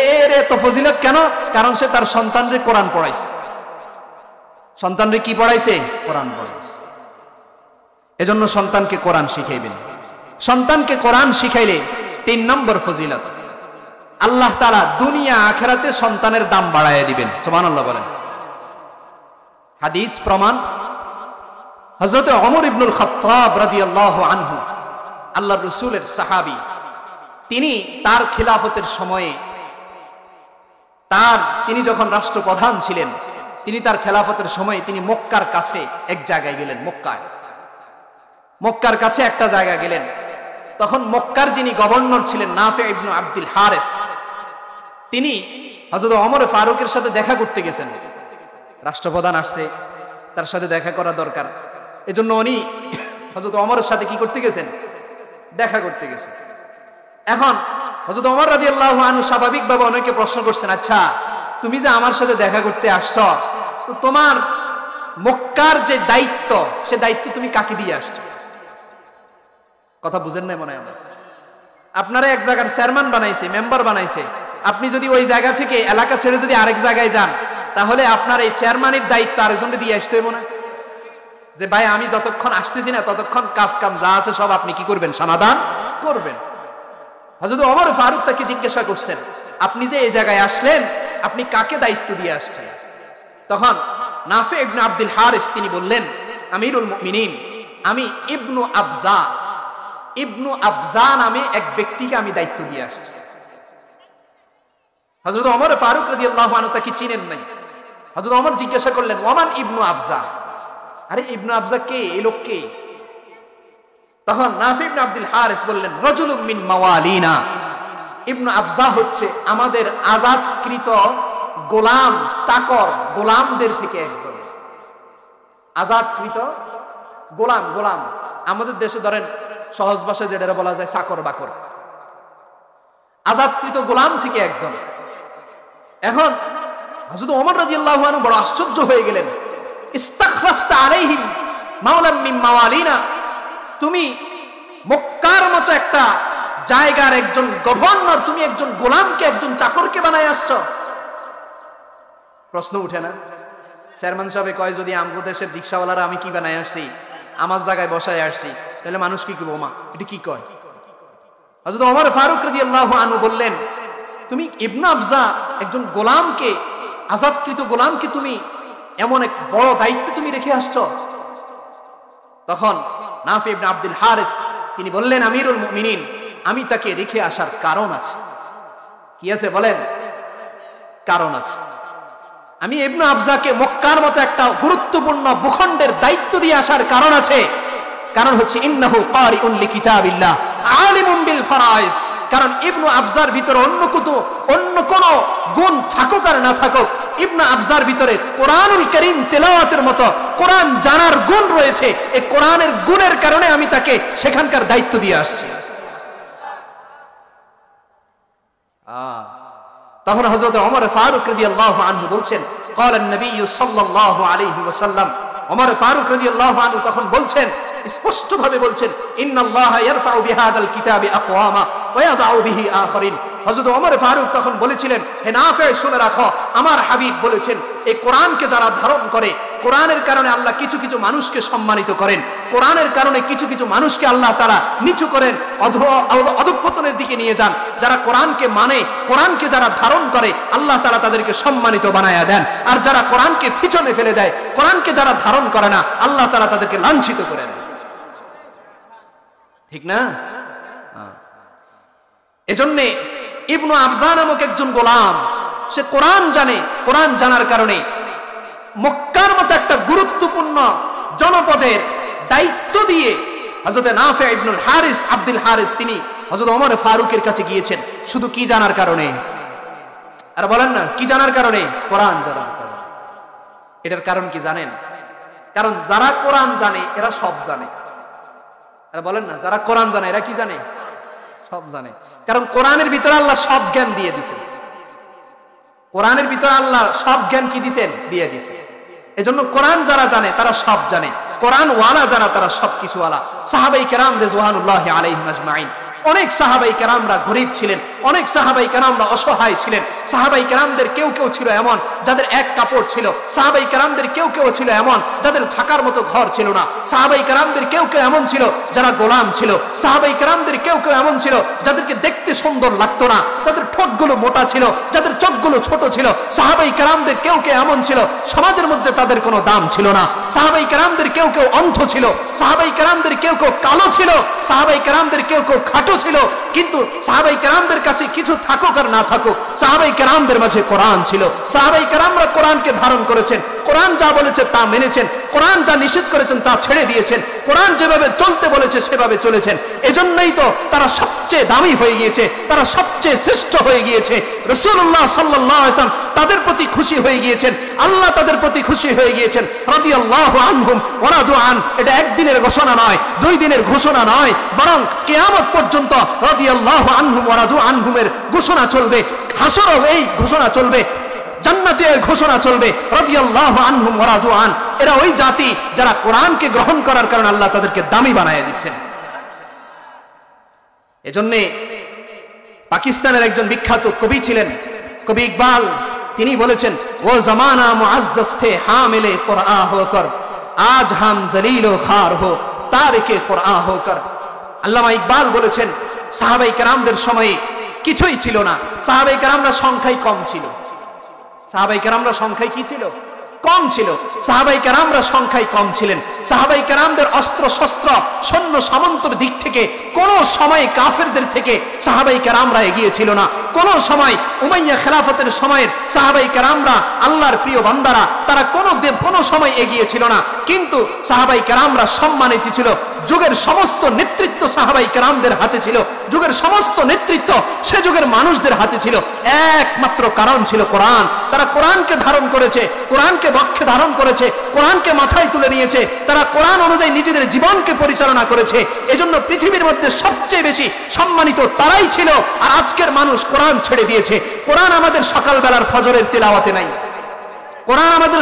এর এত ফজিলত কেন? কারণ সে তার সন্তানরে কোরআন পড়াইছে। সন্তানরে কি পড়াইছে? কোরআন পড়াইছে। এজন্য সন্তানকে কোরআন শিখাইবেন। সন্তানকে কোরআন শিখাইলে ৩ নম্বর ফজিলত, আল্লাহ তাআলা দুনিয়া আখিরাতে সন্তানের দাম বাড়ায় দিবেন। সুবহানাল্লাহ বলেন। হাদিস প্রমাণ, হযরত ওমর ইবনুল খাত্তাব রাদিয়াল্লাহু আনহু, আল্লাহর রাসূলের সাহাবী, তিনি তার খিলাফতের সময়ে তিনি যখন রাষ্ট্রপ্রধান ছিলেন, তিনি তার খেলাফতের সময় তিনি মক্কার কাছে এক জায়গায় গেলেন। মক্কার কাছে একটা জায়গা গেলেন। তখন মক্কার যিনি গভর্নর ছিলেন নাফি ইবনে আব্দুল হারিস, তিনি হযরত ওমর ফারুকের সাথে দেখা করতে গেছেন। রাষ্ট্রপ্রধান আসছে, তার সাথে দেখা করা দরকার, এজন্য উনি হযরত ওমরের সাথে কি করতে গেছেন? দেখা করতে গেছেন। এখন হযরত ওমর রাদিয়াল্লাহু আনহু স্বাভাবিকভাবে অনেকে প্রশ্ন করছেন, আচ্ছা তুমি যে আমার সাথে দেখা করতে আসছো, তো তোমার মক্কার যে দায়িত্ব, সে দায়িত্ব তুমি কাকে দিয়ে আসছো? কথা বুঝেন নাই মনে হয়। আপনারা এক জায়গার চেয়ারম্যান বানাইছে, মেম্বার বানাইছে, আপনি যদি ওই জায়গা থেকে এলাকা ছেড়ে যদি আরেক জায়গায় যান, তাহলে আপনার এই চেয়ারম্যানের দায়িত্ব আরেকজনকে দিয়ে আসতে হবে না? যে ভাই আমি যতক্ষণ আসতেছি না ততক্ষণ কাজ কাম যা আছে সব আপনি কি করবেন? সমাধান করবেন। হযরত ওমর ফারুক তাকে জিজ্ঞাসা করছেন, আপনি যে এই জায়গায় আসলেন, আপনি কাকে দায়িত্ব দিয়ে আসছেন? তখন নাফি ইবনে আব্দুল হারিস তিনি বললেন, আমিরুল মুমিনিন, আমি ইবনু আবজা নামে এক ব্যক্তিকে আমি দায়িত্ব দিয়ে আসছি। হযরত ওমর ফারুক রাদিয়াল্লাহু আনহু তাকে চিনেন নাই। হযরত ওমর জিজ্ঞাসা করলেন, ওমান ইবনু আবজা, আরে ইবনু আবজা কে? এই লোক কে? তখন নাফি ইবনে আব্দুল হারিস বললেন, রাজুলুম মিন মাওয়ালিনা, ইবনু আবজা হচ্ছে আমাদের আজাদকৃত গোলাম, চাকর, গোলামদের থেকে একজন। আজাদকৃত গোলাম আমাদের দেশে ধরেন সহজ ভাষায় যেটা বলা যায় চাকর বাকর, আজাদকৃত গোলাম থেকে একজন। এখন হযরত ওমর রাদিয়াল্লাহু আনহু বড় আশ্চর্য হয়ে গেলেন। ইস্তাখরাফতা আলাইহিম মাওলাম মিন মাওয়ালিনা, তুমি মক্কার মতো একটা জায়গার একজন গভর্নর, তুমি একজন গোলামকে, একজন চাকরকে বানায় আসছো? প্রশ্ন উঠে না? চেয়ারম্যান সাহেব কয়, যদি আমগো দেশের রিকশাওয়ালারা আমি কি বানায় আসছি, আমার জায়গায় বসায় আসছি, তাহলে মানুষ কি কইবো? মা এটা কি কয়? হযরত ওমর ফারুক রাদিয়াল্লাহু আনহু বললেন, তুমি ইবনু আবজা একজন গোলামকে, আজাদকৃত গোলামকে তুমি এমন এক বড় দায়িত্ব তুমি রেখে আসছো? তখন নাফি ইবনে আব্দুল হারিস তিনি বললেন, আমিরুল মুমিনিন, আমি তাকে রেখে আসার কারণ আছে। কি আছে বলেন? কারণ আছে। আমি ইবনু আবজাকে মক্কার মতো একটা গুরুত্বপূর্ণ ভূখণ্ডের দায়িত্ব দিয়ে আসার কারণ আছে। কারণ হচ্ছে ইন্নাহু কারিউন লিকিতাবিল্লাহ আলিমুম বিল ফারাইজ। কারণ ইবনু আবজার ভিতরে অন্য কোন গুণ থাকুক আর না থাকুক, ইবনু আবজার ভিতরে কোরআনুল কারীম তেলাওয়াতের মতো কোরআন জানার গুণ রয়েছে। এই কোরআনের গুণের কারণে আমি তাকে সেখানকার দায়িত্ব দিয়ে আসছি। তখন হযরত ওমর ফারুক রাদিয়াল্লাহু আনহু বলছেন, قال النبي صلى الله عليه وسلم, ওমর ফারুক রাদিয়াল্লাহু আনহু তখন বলছেন, স্পষ্ট ভাবে বলছেন, ইন্নাল্লাহা ইয়ারফাউ বিহাদাল কিতাবি আকওয়ামা ওয়া ইয়াদউ বিহি আখারিন। হযরত ওমর ফারুক তখন বলেছিলেন, হে নাফি, শুনে রাখো, আমার হাবিব বলেছেন, এই কোরআনকে যারা ধারণ করে, কোরআনের কারণে আল্লাহ কিছু কিছু মানুষকে সম্মানিত করেন, কোরআনের কারণে কিছু কিছু মানুষকে আল্লাহ তাআলা নিচু করেন, অধঃপতনের দিকে নিয়ে যান। যারা কোরআনকে মানে, কোরআনকে যারা ধারণ করে, আল্লাহ তাআলা তাদেরকে সম্মানিত বানায়া দেন। আর যারা কোরআনকে পিছনে ফেলে দেয়, কোরআনকে যারা ধারণ করে না, আল্লাহ তাআলা তাদেরকে লাঞ্ছিত করে দেন। ঠিক না? এজন্যে ইবনু আবজা নামক একজন গোলাম, সে কোরআন জানে, কোরআন জানার কারণে মক্কার মতো একটা গুরুত্বপূর্ণ জনপদের দায়িত্ব দিয়ে হযরত নাফি ইবনুল হারিস আব্দুল হারিস তিনি হযরত ওমর ফারুকের কাছে গিয়েছেন শুধু কি জানার কারণে? আর বলেন না কি জানার কারণে? কোরআন জানার কারণে। এটার কারণ কি জানেন? কারণ যারা কোরআন জানে এরা সব জানে। আর বলেন না যারা কোরআন জানে এরা কি জানে? সব জানে। কারণ কোরআনের ভিতরে আল্লাহ সব জ্ঞান দিয়ে দিয়েছেন। কোরআনের ভিতরে আল্লাহ সব জ্ঞান কি দিয়েছেন? দিয়ে দিয়েছেন। এজন্য কোরআন যারা জানে তারা সব জানে, কোরআন ওয়ালা যারা তারা সবকিছু ওয়ালা। সাহাবায়ে কেরাম রিজওয়ানুল্লাহি আলাইহিম আজমাইন, অনেক সাহাবায়ে কেরামরা গরীব ছিলেন, অনেক সাহাবায়ে কেরামরা অসহায় ছিলেন। সাহাবায়ে কেরামদের কেউ কেউ ছিল এমন যাদের এক কাপড় ছিল, সাহাবায়ে কেরামদের কেউ কেউ ছিল এমন যাদের থাকার মতো ঘর ছিল না, সাহাবায়ে কেরামদের কেউ কেউ এমন ছিল যারা গোলাম ছিল, সাহাবায়ে কেরামদের কেউ কেউ এমন ছিল যাদেরকে দেখতে সুন্দর লাগতো না, তাদের ঠোঁটগুলো মোটা ছিল, যাদের চোখগুলো ছোট ছিল। সাহাবায়ে কেরামদের কেউ কেউ এমন ছিল সমাজের মধ্যে তাদের কোনো দাম ছিল না। সাহাবায়ে কেরামদের কেউ কেউ অন্ধ ছিল, সাহাবায়ে কেরামদের কেউ কেউ কালো ছিল, সাহাবায়ে কেরামদের কেউ কেউ খাটো ছিল। কিন্তু সাহাবায়ে কেরামদের কাছে কিছু থাকুক আর না থাকুক, সাহাবায়ে কেরামদের মাঝে কোরআন ছিল। সাহাবায়ে কেরামরা কোরআনকে ধারণ করেছেন, কোরআন যা বলেছে তা মেনেছেন, কোরআন যা নিষেধ করেছেন তা ছেড়ে দিয়েছেন, কোরআন যেভাবে চলতে বলেছে সেভাবে চলেছেন। এজন্যই তো তারা সবচেয়ে দামি হয়ে গিয়েছে, তারা সবচেয়ে শ্রেষ্ঠ হয়ে গিয়েছে। রাসূলুল্লাহ সাল্লাল্লাহু আলাইহি ওয়াসাল্লাম তাদের প্রতি খুশি হয়ে গিয়েছেন, আল্লাহ তাদের প্রতি খুশি হয়ে গিয়েছেন। রাদিয়াল্লাহু আনহুম ওয়া রাদু আন, এটা একদিনের ঘোষণা নয়, দুই দিনের ঘোষণা নয়, বরং কিয়ামত পর্যন্ত রাদিয়াল্লাহু আনহুম ওয়া রাদু আনহুমের ঘোষণা চলবে। হাসরেও এই ঘোষণা চলবে, জান্নাতে এই ঘোষণা চলবে, রাদিয়াল্লাহু আনহুম ওয়া রাদু আন। এরা ওই জাতি যারা কোরআনকে গ্রহণ করার কারণে আল্লাহ তাদেরকে দামি বানায় দিয়েছেন। এজন্য পাকিস্তানের একজন বিখ্যাত কবি ছিলেন, কবি ইকবাল, তিনি বলেছেন, ও জামানা মুআজ্জাজ থে হামিলে কুরআন হোকর, আজ হাম জলিল ও খার হো তারিকে কুরআন হোকর। আল্লামা ইকবাল বলেছেন সাহাবায়ে কেরামদের সময়ে কিছুই ছিল না, সাহাবায়ে কেরামরা সংখ্যায় কম ছিল। সাহাবায়ে কেরামরা সংখ্যায় কি ছিল? কম ছিল। সাহাবায়ে কেরামরা সংখ্যায় কম ছিলেন। সাহাবায়ে কেরামদের অস্ত্র শস্ত্র সৈন্য সামন্তর দিক থেকে কোনো সময় কাফেরদের থেকে সাহাবায়ে কেরামরা এগিয়ে ছিল না। কোনো সময় উমাইয়া খেলাফতের সময়ের সাহাবায়ে কেরামরা আল্লাহর প্রিয় বান্দারা তারা কোনো সময় এগিয়ে ছিল না। কিন্তু সাহাবায়ে কেরামরা সম্মানিত ছিল। যুগের সমস্ত নেতৃত্ব সাহাবায়ে কেরামদের হাতে ছিল, যুগের সমস্ত নেতৃত্ব সে যুগের মানুষদের হাতে ছিল। একমাত্র কারণ ছিল কোরআন। তারা কোরআনকে ধারণ করেছে, কোরআনকে বক্ষে ধারণ করেছে, কোরআনকে মাথায় তুলে নিয়েছে, তারা কোরআন অনুযায়ী নিজেদের জীবনকে পরিচালনা করেছে। এজন্য পৃথিবীর মধ্যে সবচেয়ে বেশি সম্মানিত তারাই ছিল। আর আজকের মানুষ কোরআন ছেড়ে দিয়েছে। কোরআন আমাদের সকালবেলার ফজরের তেলাওয়াতে নাই, কোরআন আমাদের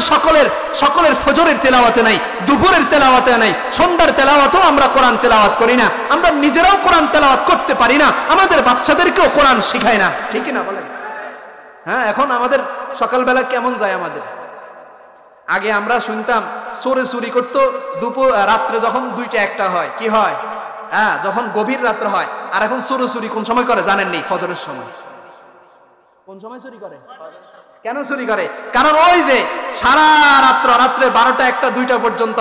সকলের ফজরের তেলাওয়াতে নাই, দুপুরের তেলাওয়াতে নাই, সন্ধ্যার তেলাওয়াতেও আমরা কোরআন তেলাওয়াত করি না, আমরা নিজেরাও কোরআন তেলাওয়াত করতে পারি না, আমাদের বাচ্চাদেরকেও কোরআন শিখাই না। ঠিক না বলেন? হ্যাঁ, এখন আমাদের সকালবেলা কেমন যায় আমাদের? আগে আমরা শুনতাম চোরে চুরি করতো দুপুর রাত্রে যখন 2টা 1টা হয়, কি হয়? হ্যাঁ, যখন গভীর রাত্রে হয়। আর এখন চোরে চুরি কোন সময় করে জানেন? নেই, ফজরের সময়। কোন সময় চুরি করে? কেন চুরি করে? কারণ ওই যে সারা রাত্রে 12টা 1টা 2টা পর্যন্ত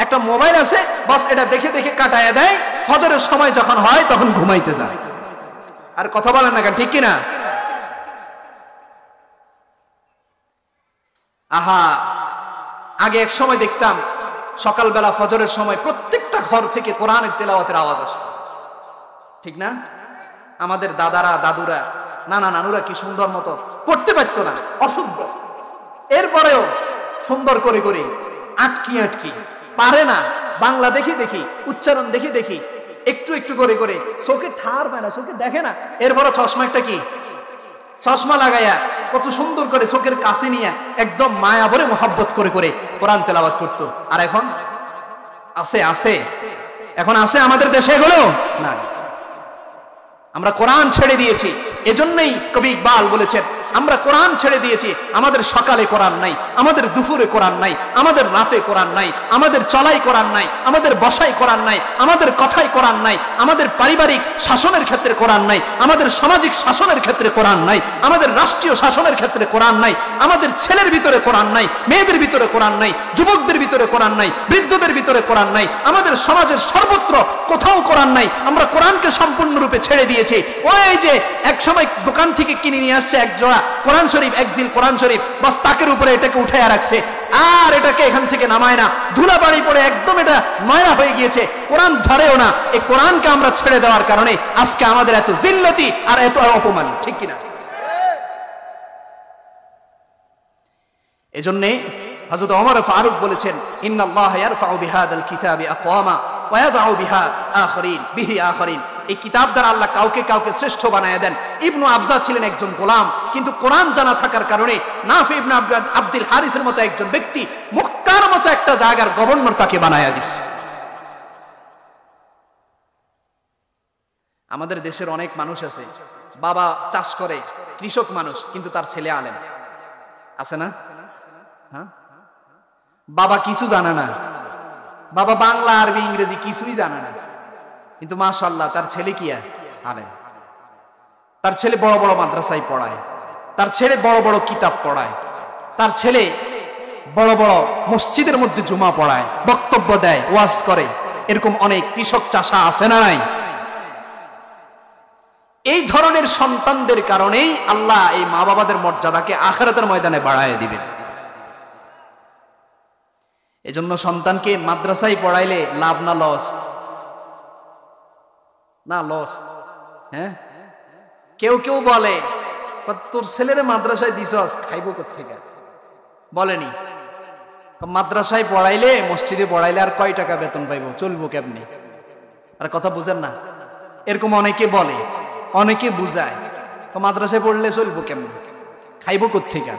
একটা মোবাইল আছে, বাস এটা দেখে দেখে কাটায় দেয়। ফজরের সময় যখন হয় তখন ঘুমাইতে যায়। আর কথা বলেন না কেন? ঠিক কিনা? আহা, আগে এক সময় দেখতাম সকালবেলা ফজরের সময় প্রত্যেকটা ঘর থেকে কোরআনের তেলাওয়াতের আওয়াজ আসতো। ঠিক না? আমাদের দাদারা, দাদুরা, নানা নানুরা কি সুন্দর মতো পড়তে পারতো না, অশুদ্ধ, এরপরেও সুন্দর করে করে আটকি পারে না। বাংলা দেখি উচ্চারণ দেখি একটু একটু করে করে চোখে ঠার পায় না, চোখে দেখে না, এরপরে চশমা একটা কি চশমা লাগাইয়া কত সুন্দর করে চোখের কাছে নিয়ে একদম মায়া ভরে মোহাব্বত করে করে কোরআন তেলাওয়াত করতো। আর এখন এখন আছে আমাদের দেশে এগুলো না। আমরা কোরআন ছেড়ে দিয়েছি। এজন্যই কবি ইকবাল বলেছেন, আমরা কোরআন ছেড়ে দিয়েছি। আমাদের সকালে কোরআন নাই, আমাদের দুপুরে কোরআন নাই, আমাদের রাতে কোরআন নাই, আমাদের চলাই কোরআন নাই, আমাদের বসাই কোরআন নাই, আমাদের কথাই কোরআন নাই, আমাদের পারিবারিক শাসনের ক্ষেত্রে কোরআন নাই, আমাদের সামাজিক শাসনের ক্ষেত্রে কোরআন নাই, আমাদের রাষ্ট্রীয় শাসনের ক্ষেত্রে কোরআন নাই, আমাদের ছেলের ভিতরে কোরআন নাই, মেয়েদের ভিতরে কোরআন নাই, যুবকদের ভিতরে কোরআন নাই, বৃদ্ধদের ভিতরে কোরআন নাই, আমাদের সমাজের সর্বত্র কোথাও কোরআন নাই। আমরা কোরআনকে সম্পূর্ণরূপে ছেড়ে দিয়েছি। ওই যে এক সময় দোকান থেকে কিনে নিয়ে আসছে এক জোড়া কোরআন শরীফ, একজিল কোরআন শরীফ বাস তাকের উপরে এটাকে উঠাইয়া রাখছে, আর এটাকে এখান থেকে নামায় না, ধুলা বাড়ি পড়ে একদম এটা ময়লা হয়ে গিয়েছে, কোরআন ধরেও না। এই কোরআনকে আমরা ছেড়ে দেওয়ার কারণে আজকে আমাদের এত জিল্লতি আর এত অপমান, ঠিক কিনা? এজন্য হযরত ওমর ফারুক বলেছেন, ইন্নাল্লাহ ইয়ারফাউ বিহাদাল কিতাবি আকওয়ামা ওয়া ইয়াদউ বিহা আখরিন। এই কিতাব দ্বারা আল্লাহ কাউকে কাউকে শ্রেষ্ঠ বানায় দেন। ইবনু আবজা ছিলেন একজন গোলাম, কিন্তু কোরআন জানা থাকার কারণে নাফি ইবনে আব্দুল হারিসের মতো একজন ব্যক্তি মক্কার মতো একটা জায়গার গভর্নর তাকে বানায়া দিছে। আমাদের দেশের অনেক মানুষ আছে, বাবা চাষ করে, কৃষক মানুষ, কিন্তু তার ছেলে আলেম আছে না? হ্যাঁ, বাবা কিছু জানে না, বাবা বাংলা আরবি ইংরেজি কিছুই জানে না, কিন্তু মাশাআল্লাহ তার ছেলে কি আলেম, তার ছেলে বড় বড় মাদ্রাসায় পড়ায়, তার ছেলে বড় বড় কিতাব পড়ায়, তার ছেলে বড় বড় মসজিদের মধ্যে জুমা পড়ায়, বক্তব্য দেয়, ওয়াজ করে। এরকম অনেক কৃষক চাষা আছে না নাই? এই ধরনের সন্তানদের কারণেই আল্লাহ এই মা বাবাদের মর্যাদাকে আখিরাতের ময়দানে বাড়ায় দিবেন। এজন্য সন্তানকে মাদ্রাসায় পড়াইলে লাভ না লস? না, লস। হ্যাঁ, কেউ কেউ বলে তোর ছেলেরে মাদ্রাসায় দিছস, খাইবো কোত্থেকে? বলেনি, মাদ্রাসায় পড়াইলে, মসজিদে পড়াইলে আর কয় টাকা বেতন পাইবো, চলবো কেমনি? আর কথা বুঝেন না? এরকম অনেকে বলে, অনেকে বুঝায়, মাদ্রাসায় পড়লে চলবো কেমনে, খাইবো কোত্থেকে?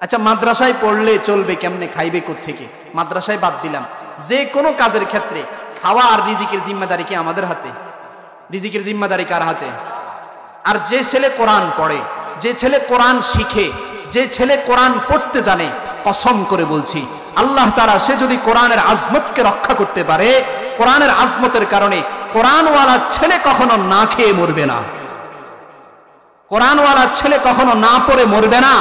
আচ্ছা, মাদ্রাসায় পড়লে চলবে কেমনে, খাইবে কোত্থেকে? মাদ্রাসায় বাদ দিলাম, যে কোনো কাজের ক্ষেত্রে খাওয়া আর রিজিকের জিম্মাদারি কি আমাদের হাতে? রিজিকের জিম্মাদারি কার হাতে? আর যে ছেলে কোরআন পড়ে, যে ছেলে কোরআন শিখে, যে ছেলে কোরআন পড়তে জানে, কসম করে বলছি আল্লাহ তাআলা সে যদি কোরআনের আজমতকে রক্ষা করতে পারে, কোরআনের আজমতের কারণে কোরআনওয়ালা ছেলে কখনো না খেয়ে মরবে না, কোরআনওয়ালা ছেলে কখনো না পড়ে মরবে না।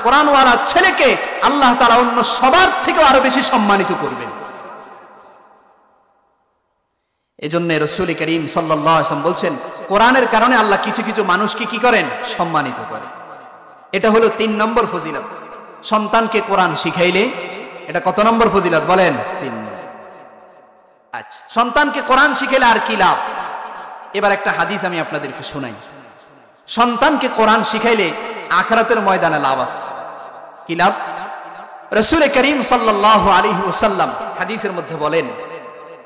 কোরআনওয়ালা ছেলেকে আল্লাহ তাআলা অন্য সবার থেকে আরো বেশি সম্মানিত করবেন। এজন্য রাসূল করিম সাল্লাল্লাহু আলাইহি ওয়াসাল্লাম বলছেন, কোরআনের কারণে আল্লাহ কিছু কিছু মানুষকে কি করেন? সম্মানিত করেন। এটা হলো 3 নম্বর ফজিলত। সন্তানকে কোরআন শিখাইলে এটা কত নম্বর ফজিলত বলেন? 3 নম্বর। আচ্ছা, সন্তানকে কোরআন শিখাইলে আর কি লাভ? এবার একটা হাদিস আমি আপনাদেরকে শোনাই। সন্তানকে কোরআন শিখাইলে আখিরাতের ময়দানে লাভ আছে। কি লাভ? রাসূল করিম সাল্লাল্লাহু আলাইহি ওয়াসাল্লাম হাদিসের মধ্যে বলেন,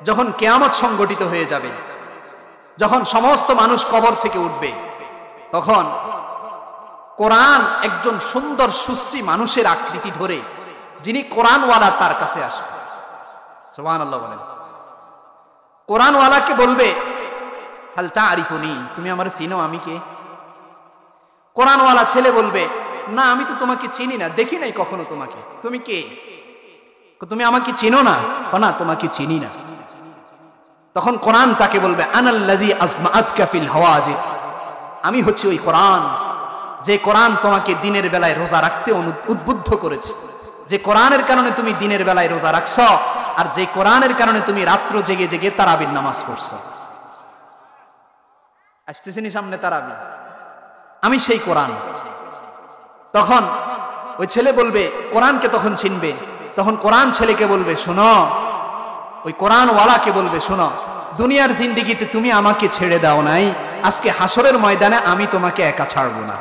যখন কিয়ামত সংগঠিত হয়ে যাবে, যখন সমস্ত মানুষ কবর থেকে উঠবে, তখন কোরআন একজন সুন্দর সুশ্রী মানুষের আকৃতি ধরে, যিনি কোরআনওয়ালা, তার কাছে আসবে। সুবহানাল্লাহ বলেন। কোরআনওয়ালাকে বলবে, হাল তা'রিফুনি, তুমি আমারে চিনো, আমি কে? কোরআনওয়ালা ছেলে বলবে, না আমি তো তোমাকে চিনি না, দেখি নাই কখনো তোমাকে, তুমি কে? তুমি আমাকে চিনো না? না, তোমাকে চিনি না। তখন কোরআন তাকে বলবে, আনাল্লাযী আজমাআতকা ফিল হাওয়াজি, আমি হচ্ছি ওই কোরআন, যে কোরআন তোমাকে দিনের বেলায় রোজা রাখতে উদ্বুদ্ধ করেছে, যে কোরআনের কারণে তুমি দিনের বেলায় রোজা রাখছো, আর যে কোরআনের কারণে তুমি রাত্র জেগে জেগে তারাবির নামাজ পড়ছো। আসতেছিনি সামনে তারাবি, আমি সেই কোরআন। তখন ওই ছেলে বলবে, কোরআনকে তখন চিনবে, তখন কোরআন ছেলেকে বলবে, শোনো, ওই কোরআনওয়ালাকে বলবে, শোনো, দুনিয়ার জিন্দেগিতে তুমি আমাকে ছেড়ে দাও নাই, আজকে হাসরের ময়দানে আমি তোমাকে একা ছাড়বো না।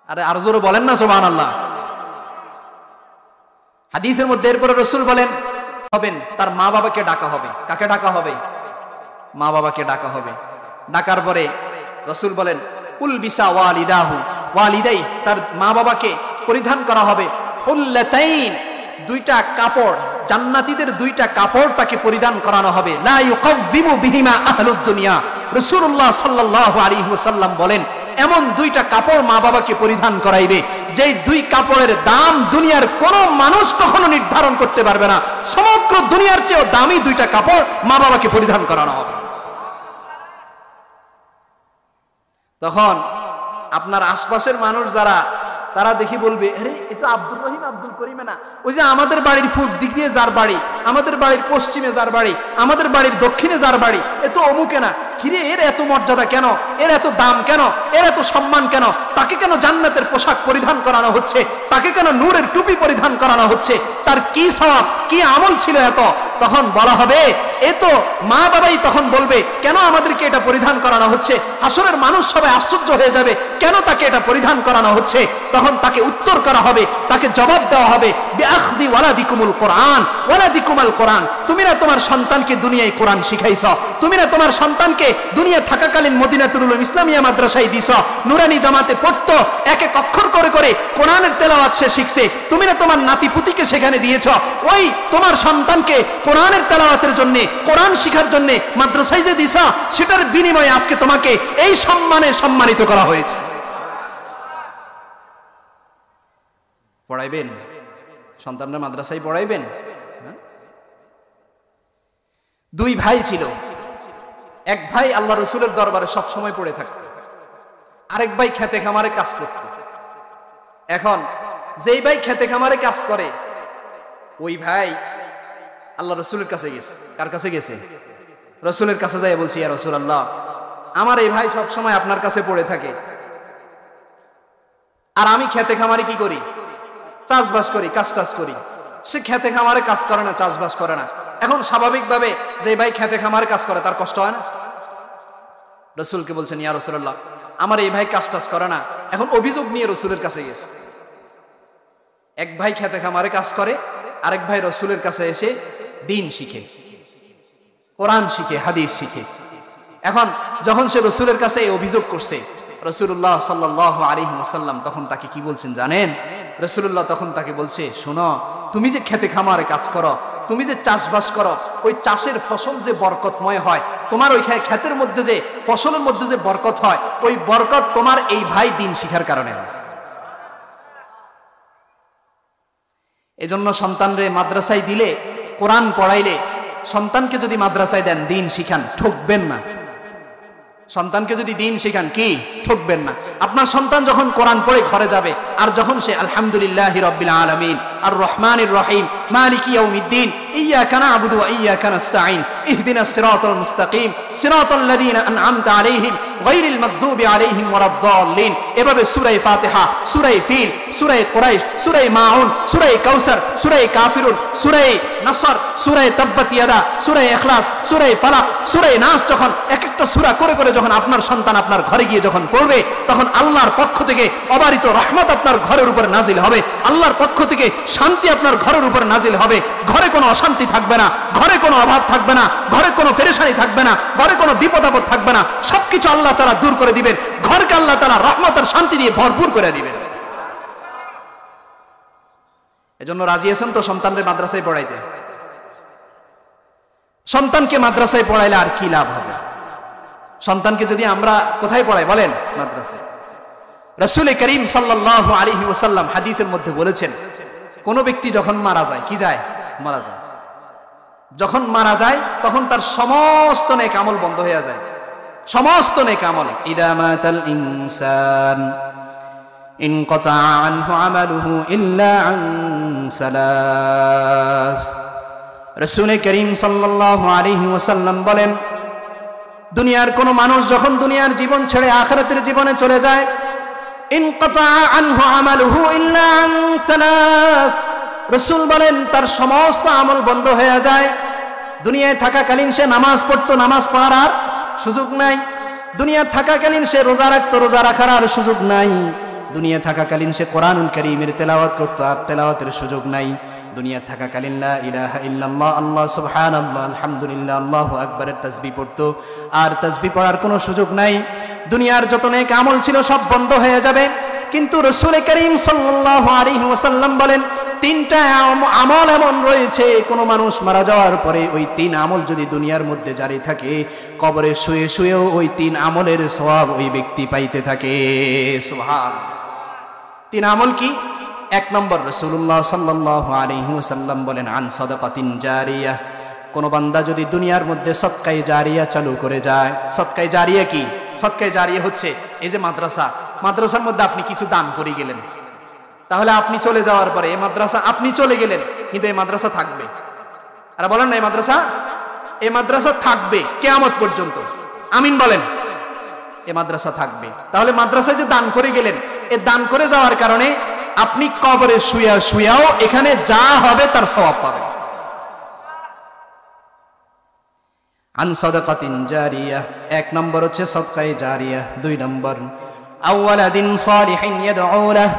আরে আর জোরে বলেন না সুবহানাল্লাহ। হাদিসের মধ্যে এরপরে রাসূল বলেন, হবেন তার মা বাবাকে ডাকা হবে। কাকে ডাকা হবে? মা বাবাকে ডাকা হবে। ডাকার পরে রাসূল বলেন, উলবিসা ওয়ালিদাই, তার মা বাবাকে পরিধান করা হবে হুল্লাতাইন, 2টা কাপড়, জান্নাতীদের 2টা কাপড় তাকে পরিধান করানো হবে। লা ইউকাযযিবু বিহিমা আহলুদ দুনিয়া, রাসূলুল্লাহ সাল্লাল্লাহু আলাইহি ওয়াসাল্লাম বলেন, এমন 2টা কাপড় মা বাবাকে পরিধান করাইবে, যেই 2 কাপড়ের দাম দুনিয়ার কোন মানুষ কখনো নির্ধারণ করতে পারবে না। সমগ্র দুনিয়ার চেয়েও দামি 2টা কাপড় মা বাবাকে পরিধান করানো হবে। তখন আপনার আশপাশের মানুষ যারা, তারা দেখি বলবে, আরে এ তো আব্দুর রহিম আব্দুল করিমে না, ওই যে আমাদের বাড়ির পূর্ব দিক দিয়ে যার বাড়ি, আমাদের বাড়ির পশ্চিমে যার বাড়ি, আমাদের বাড়ির দক্ষিণে যার বাড়ি, এ তো অমুকে না। কিরে এর এত মর্যাদা কেন, এর এত দাম কেন, এর এত সম্মান কেন, তাকে কেন জান্নাতের পোশাক পরিধান করানো হচ্ছে, তাকে কেন নূরের টুপি পরিধান করানো হচ্ছে, তার কি সওয়াব কি আমল ছিল এত? তখন বলা হবে এ তো মা বাবাই তখন বলবে কেন আমাদেরকে এটা পরিধান করানো হচ্ছে, হাসরের মানুষ সবাই আশ্চর্য হয়ে যাবে কেন তাকে এটা পরিধান করানো হচ্ছে। তখন তাকে উত্তর করা হবে, তাকে জবাব দেওয়া হবে বিআখযি ওয়ালাদিকুমুল কোরআন ওয়ালাদিকুমাল কোরআন, তুমি না তোমার সন্তানকে দুনিয়ায় কোরআন শিখাইছ, তুমি না তোমার সন্তানকে দুনিয়া থাকাকালীন মদিনাতুল উলুম ইসলামিয়া মাদ্রাসায় দিছ, নুরানি জামাতে পড়তো, এক এক অক্ষর করে করে কোরআনের তেলাওয়াত সে শিখছে, তুমি না তোমার নাতিপুতিকে সেখানে দিয়েছ, ওই তোমার সন্তানকে কোরআনের তেলাওয়াতের জন্য কোরআন শিখার জন্য মাদ্রাসায় যে দিছ, সেটার বিনিময়ে আজকে তোমাকে এই সম্মানে সম্মানিত করা হয়েছে। পড়াইবেন সন্তানরা মাদ্রাসায় পড়াইবেন? দুই ভাই ছিল, এক ভাই আল্লাহ রসুলের দরবারে সব সময় পড়ে থাকত, আরেক ভাই খেতে খামারে কাজ করত। এখন যেই ভাই খেতে খামারে কাজ করে ওই ভাই আল্লাহ রসুলের কাছে গেছে। কার কাছে গেছে? রসুলের কাছে যাই বলছি, ইয়া রাসূলুল্লাহ, আমার এই ভাই সব সময় আপনার কাছে পড়ে থাকে, আর আমি খেতে খামারে কি করি? চাষবাস করি, কাজ টাজ করি। সে খেতে খামারে কাজ করে না, চাষবাস করে না। এখন স্বাভাবিকভাবে যে ভাই খেতে খামারে কাজ করে তার কষ্ট হয় না? রসুলকে বলছেন, ইয়া রাসূলুল্লাহ, আমার এই ভাই কাজ টাজ করে না। এখন অভিযোগ নিয়ে রসুলের কাছে গেছে। এক ভাই খেতে খামারে কাজ করে, আরেক ভাই রসুলের কাছে এসে দিন শিখে, কোরআন শিখে, হাদিস শিখে। এখন যখন সে রসুলের কাছে এই অভিযোগ করছে, রাসূলুল্লাহ সাল্লাল্লাহু আলাইহি ওয়াসাল্লাম তখন তাকে কি বলছেন জানেন? রাসূলুল্লাহ তখন তাকে বলছে, শোনো, তুমি যে খেতে খামারে কাজ করো, তুমি যে চাষবাস করো, ওই চাষের ফসল যে বরকতময় হয়, তোমার ওই ক্ষেতের মধ্যে যে ফসলের মধ্যে যে বরকত হয়, ওই বরকত তোমার এই ভাই দিন শিখার কারণে হয়। এজন্য সন্তানরে মাদ্রাসায় দিলে, কোরআন পড়াইলে, সন্তানকে যদি মাদ্রাসায় দেন, দিন শিখান, ঠকবেন না। সন্তানকে যদি দিন শিখান, কি ঠকবেন না। আপনার সন্তান যখন কোরআন পড়ে ঘরে যাবে, আর যখন সে আলহামদুলিল্লাহি রাব্বিল আলামিন আর রহমানির রহিম মালিকি ইয়াউমিদ্দিন ইয়্যাকা না'বুদু ওয়া ইয়্যাকা নাস্তাঈন ইহদিনাস সিরাতাল মুস্তাকিম সিরাতাল লাযীনা আন'আমতা আলাইহিম গায়রিল মাগদুবি আলাইহিম ওয়ালাদ-দাল্লিন, এভাবে সূরা ফাতিহা, সূরা ফিল, সূরা কুরাইশ, সূরা মাউন, সূরা কাউসার, সূরা কাফিরুন, সূরা নাসর, সূরা তাব্বাত ইয়াদা, সূরা ইখলাস, সূরা ফালাক, সূরা নাস, যখন এক একটা সূরা করে করে যখন আপনার সন্তান আপনার ঘরে গিয়ে যখন পড়বে, তখন আল্লাহর পক্ষ থেকে অবারিত রহমত আপনার ঘরের উপর নাজিল হবে, আল্লাহর পক্ষ থেকে শান্তি আপনার ঘরের উপর নাজিল হবে। ঘরে কোনো অশান্তি থাকবে না, ঘরে কোনো অভাব থাকবে না, ঘরে কোনো পেরেশানি থাকবে না, ঘরে কোনো বিপদ আপদ থাকবে না, সবকিছু আল্লাহ তাআলা দূর করে দিবেন। ঘরকে আল্লাহ তাআলা রহমত আর শান্তি দিয়ে ভরপুর করে দিবেন। এজন্য রাজি আছেন তো সন্তানদের মাদ্রাসায় পড়াইতে? সন্তানকে মাদ্রাসায় পড়াইলে আর কি লাভ হবে? সন্তানকে যদি আমরা কোথায় পড়াই বলেন? মাদ্রাসায়। রাসূল করিম সাল্লাল্লাহু আলাইহি ওয়াসাল্লাম হাদিসের মধ্যে বলেছেন, কোন ব্যক্তি যখন মারা যায়, কি যায়? মারা যায়। যখন মারা যায় তখন তার সমস্ত নেক আমল বন্ধ হয়ে যায়, সমস্ত নেক আমল। ইদা মাতাল ইনসান ইনকাতা আনহু আমালুহু ইল্লা আন সালাস। রাসূল করিম সাল্লাল্লাহু আলাইহি ওয়াসাল্লাম বলেন, দুনিয়ার কোন মানুষ যখন দুনিয়ার জীবন ছেড়ে আখিরাতের জীবনে চলে যায়, ইনকাতা আনহু আমালুহু ইল্লা আন সালাস, রাসূল বলেন তার সমস্ত আমল বন্ধ হয়ে যায়। দুনিয়ায় থাকাকালীন সে নামাজ পড়তো, নামাজ পড়ার আর সুযোগ নাই। দুনিয়া থাকাকালীন সে রোজা রাখতো, রোজা রাখার আর সুযোগ নাই। দুনিয়া থাকাকালীন সে কোরআনুল কারীমের তেলাওয়াত করতো, আর তেলাওয়াতের সুযোগ নাই। দুনিয়া থাকাকালীন লা ইলাহা ইল্লাল্লাহ, আল্লাহ সুবহানাল্লাহ, আলহামদুলিল্লাহ, আল্লাহু আকবারের তাসবিহ পড়তো, আর তাসবিহ পড়ার কোনো সুযোগ নাই। দুনিয়ার যত নেক আমল ছিল সব বন্ধ হয়ে যাবে। কিন্তু রাসূল করিম সাল্লাল্লাহু আলাইহি ওয়াসাল্লাম বলেন, তিনটা আমল এমন রয়েছে, কোন মানুষ মারা যাওয়ার পরে ওই তিন আমল যদি দুনিয়ার মধ্যে জারি থাকে, কবরে শুয়ে শুয়েও ওই তিন আমলের সওয়াব ওই ব্যক্তি পাইতে থাকে। সুবহানাল্লাহ। তিন আমল কি? এক নম্বর, রাসূলুল্লাহ সাল্লাল্লাহু আলাইহি ওয়াসাল্লাম বলেন, আন সাদাকাতিন জারিয়া, কোন বান্দা যদি দুনিয়ার মধ্যে সদকায়ে জারিয়া চালু করে যায়। সদকায়ে জারিয়া কি? সদকায়ে জারিয়া হচ্ছে এই যে মাদ্রাসা, মাদ্রাসার মধ্যে আপনি কিছু দান করে গেলেন, তাহলে আপনি চলে যাওয়ার পরে এই মাদ্রাসা, আপনি চলে গেলেন কিন্তু এই মাদ্রাসা থাকবে। আর বলেন না, এই মাদ্রাসা থাকবে কিয়ামত পর্যন্ত। আমিন বলেন। এ মাদ্রাসা থাকবে। তাহলে মাদ্রাসায় যে দান করে গেলেন, এ দান করে যাওয়ার কারণে আপনি কবরে শুয়াও এখানে যা হবে তার সওয়াব পাবেন। আন সাদাকাতিন জারিয়া, এক নম্বর হচ্ছে সাদকায়ে জারিয়া। দুই নম্বর আওয়ালাদিন সালিহিন ইয়াদউ লাহু,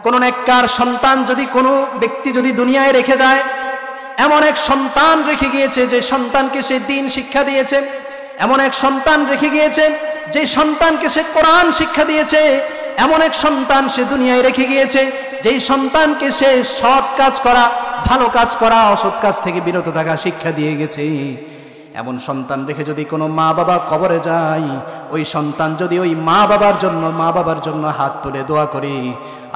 কোন নেককার সন্তান যদি কোনো ব্যক্তি যদি দুনিয়ায় রেখে যায়, এমন এক সন্তান রেখে গিয়েছে যে সন্তানকে সে দ্বীন শিক্ষা দিয়েছে, এমন এক সন্তান রেখে গিয়েছে যে সন্তানকে সে কোরআন শিক্ষা দিয়েছে, এমন এক সন্তান সে দুনিয়ায় রেখে গিয়েছে যেই সন্তানকে সে সৎ কাজ করা, ভালো কাজ করা, অসৎ কাজ থেকে বিরত থাকা শিক্ষা দিয়ে গেছে। এমন সন্তান রেখে যদি কোনো মা বাবা কবরে যায়, ওই সন্তান যদি ওই মা বাবার জন্য হাত তুলে দোয়া করে,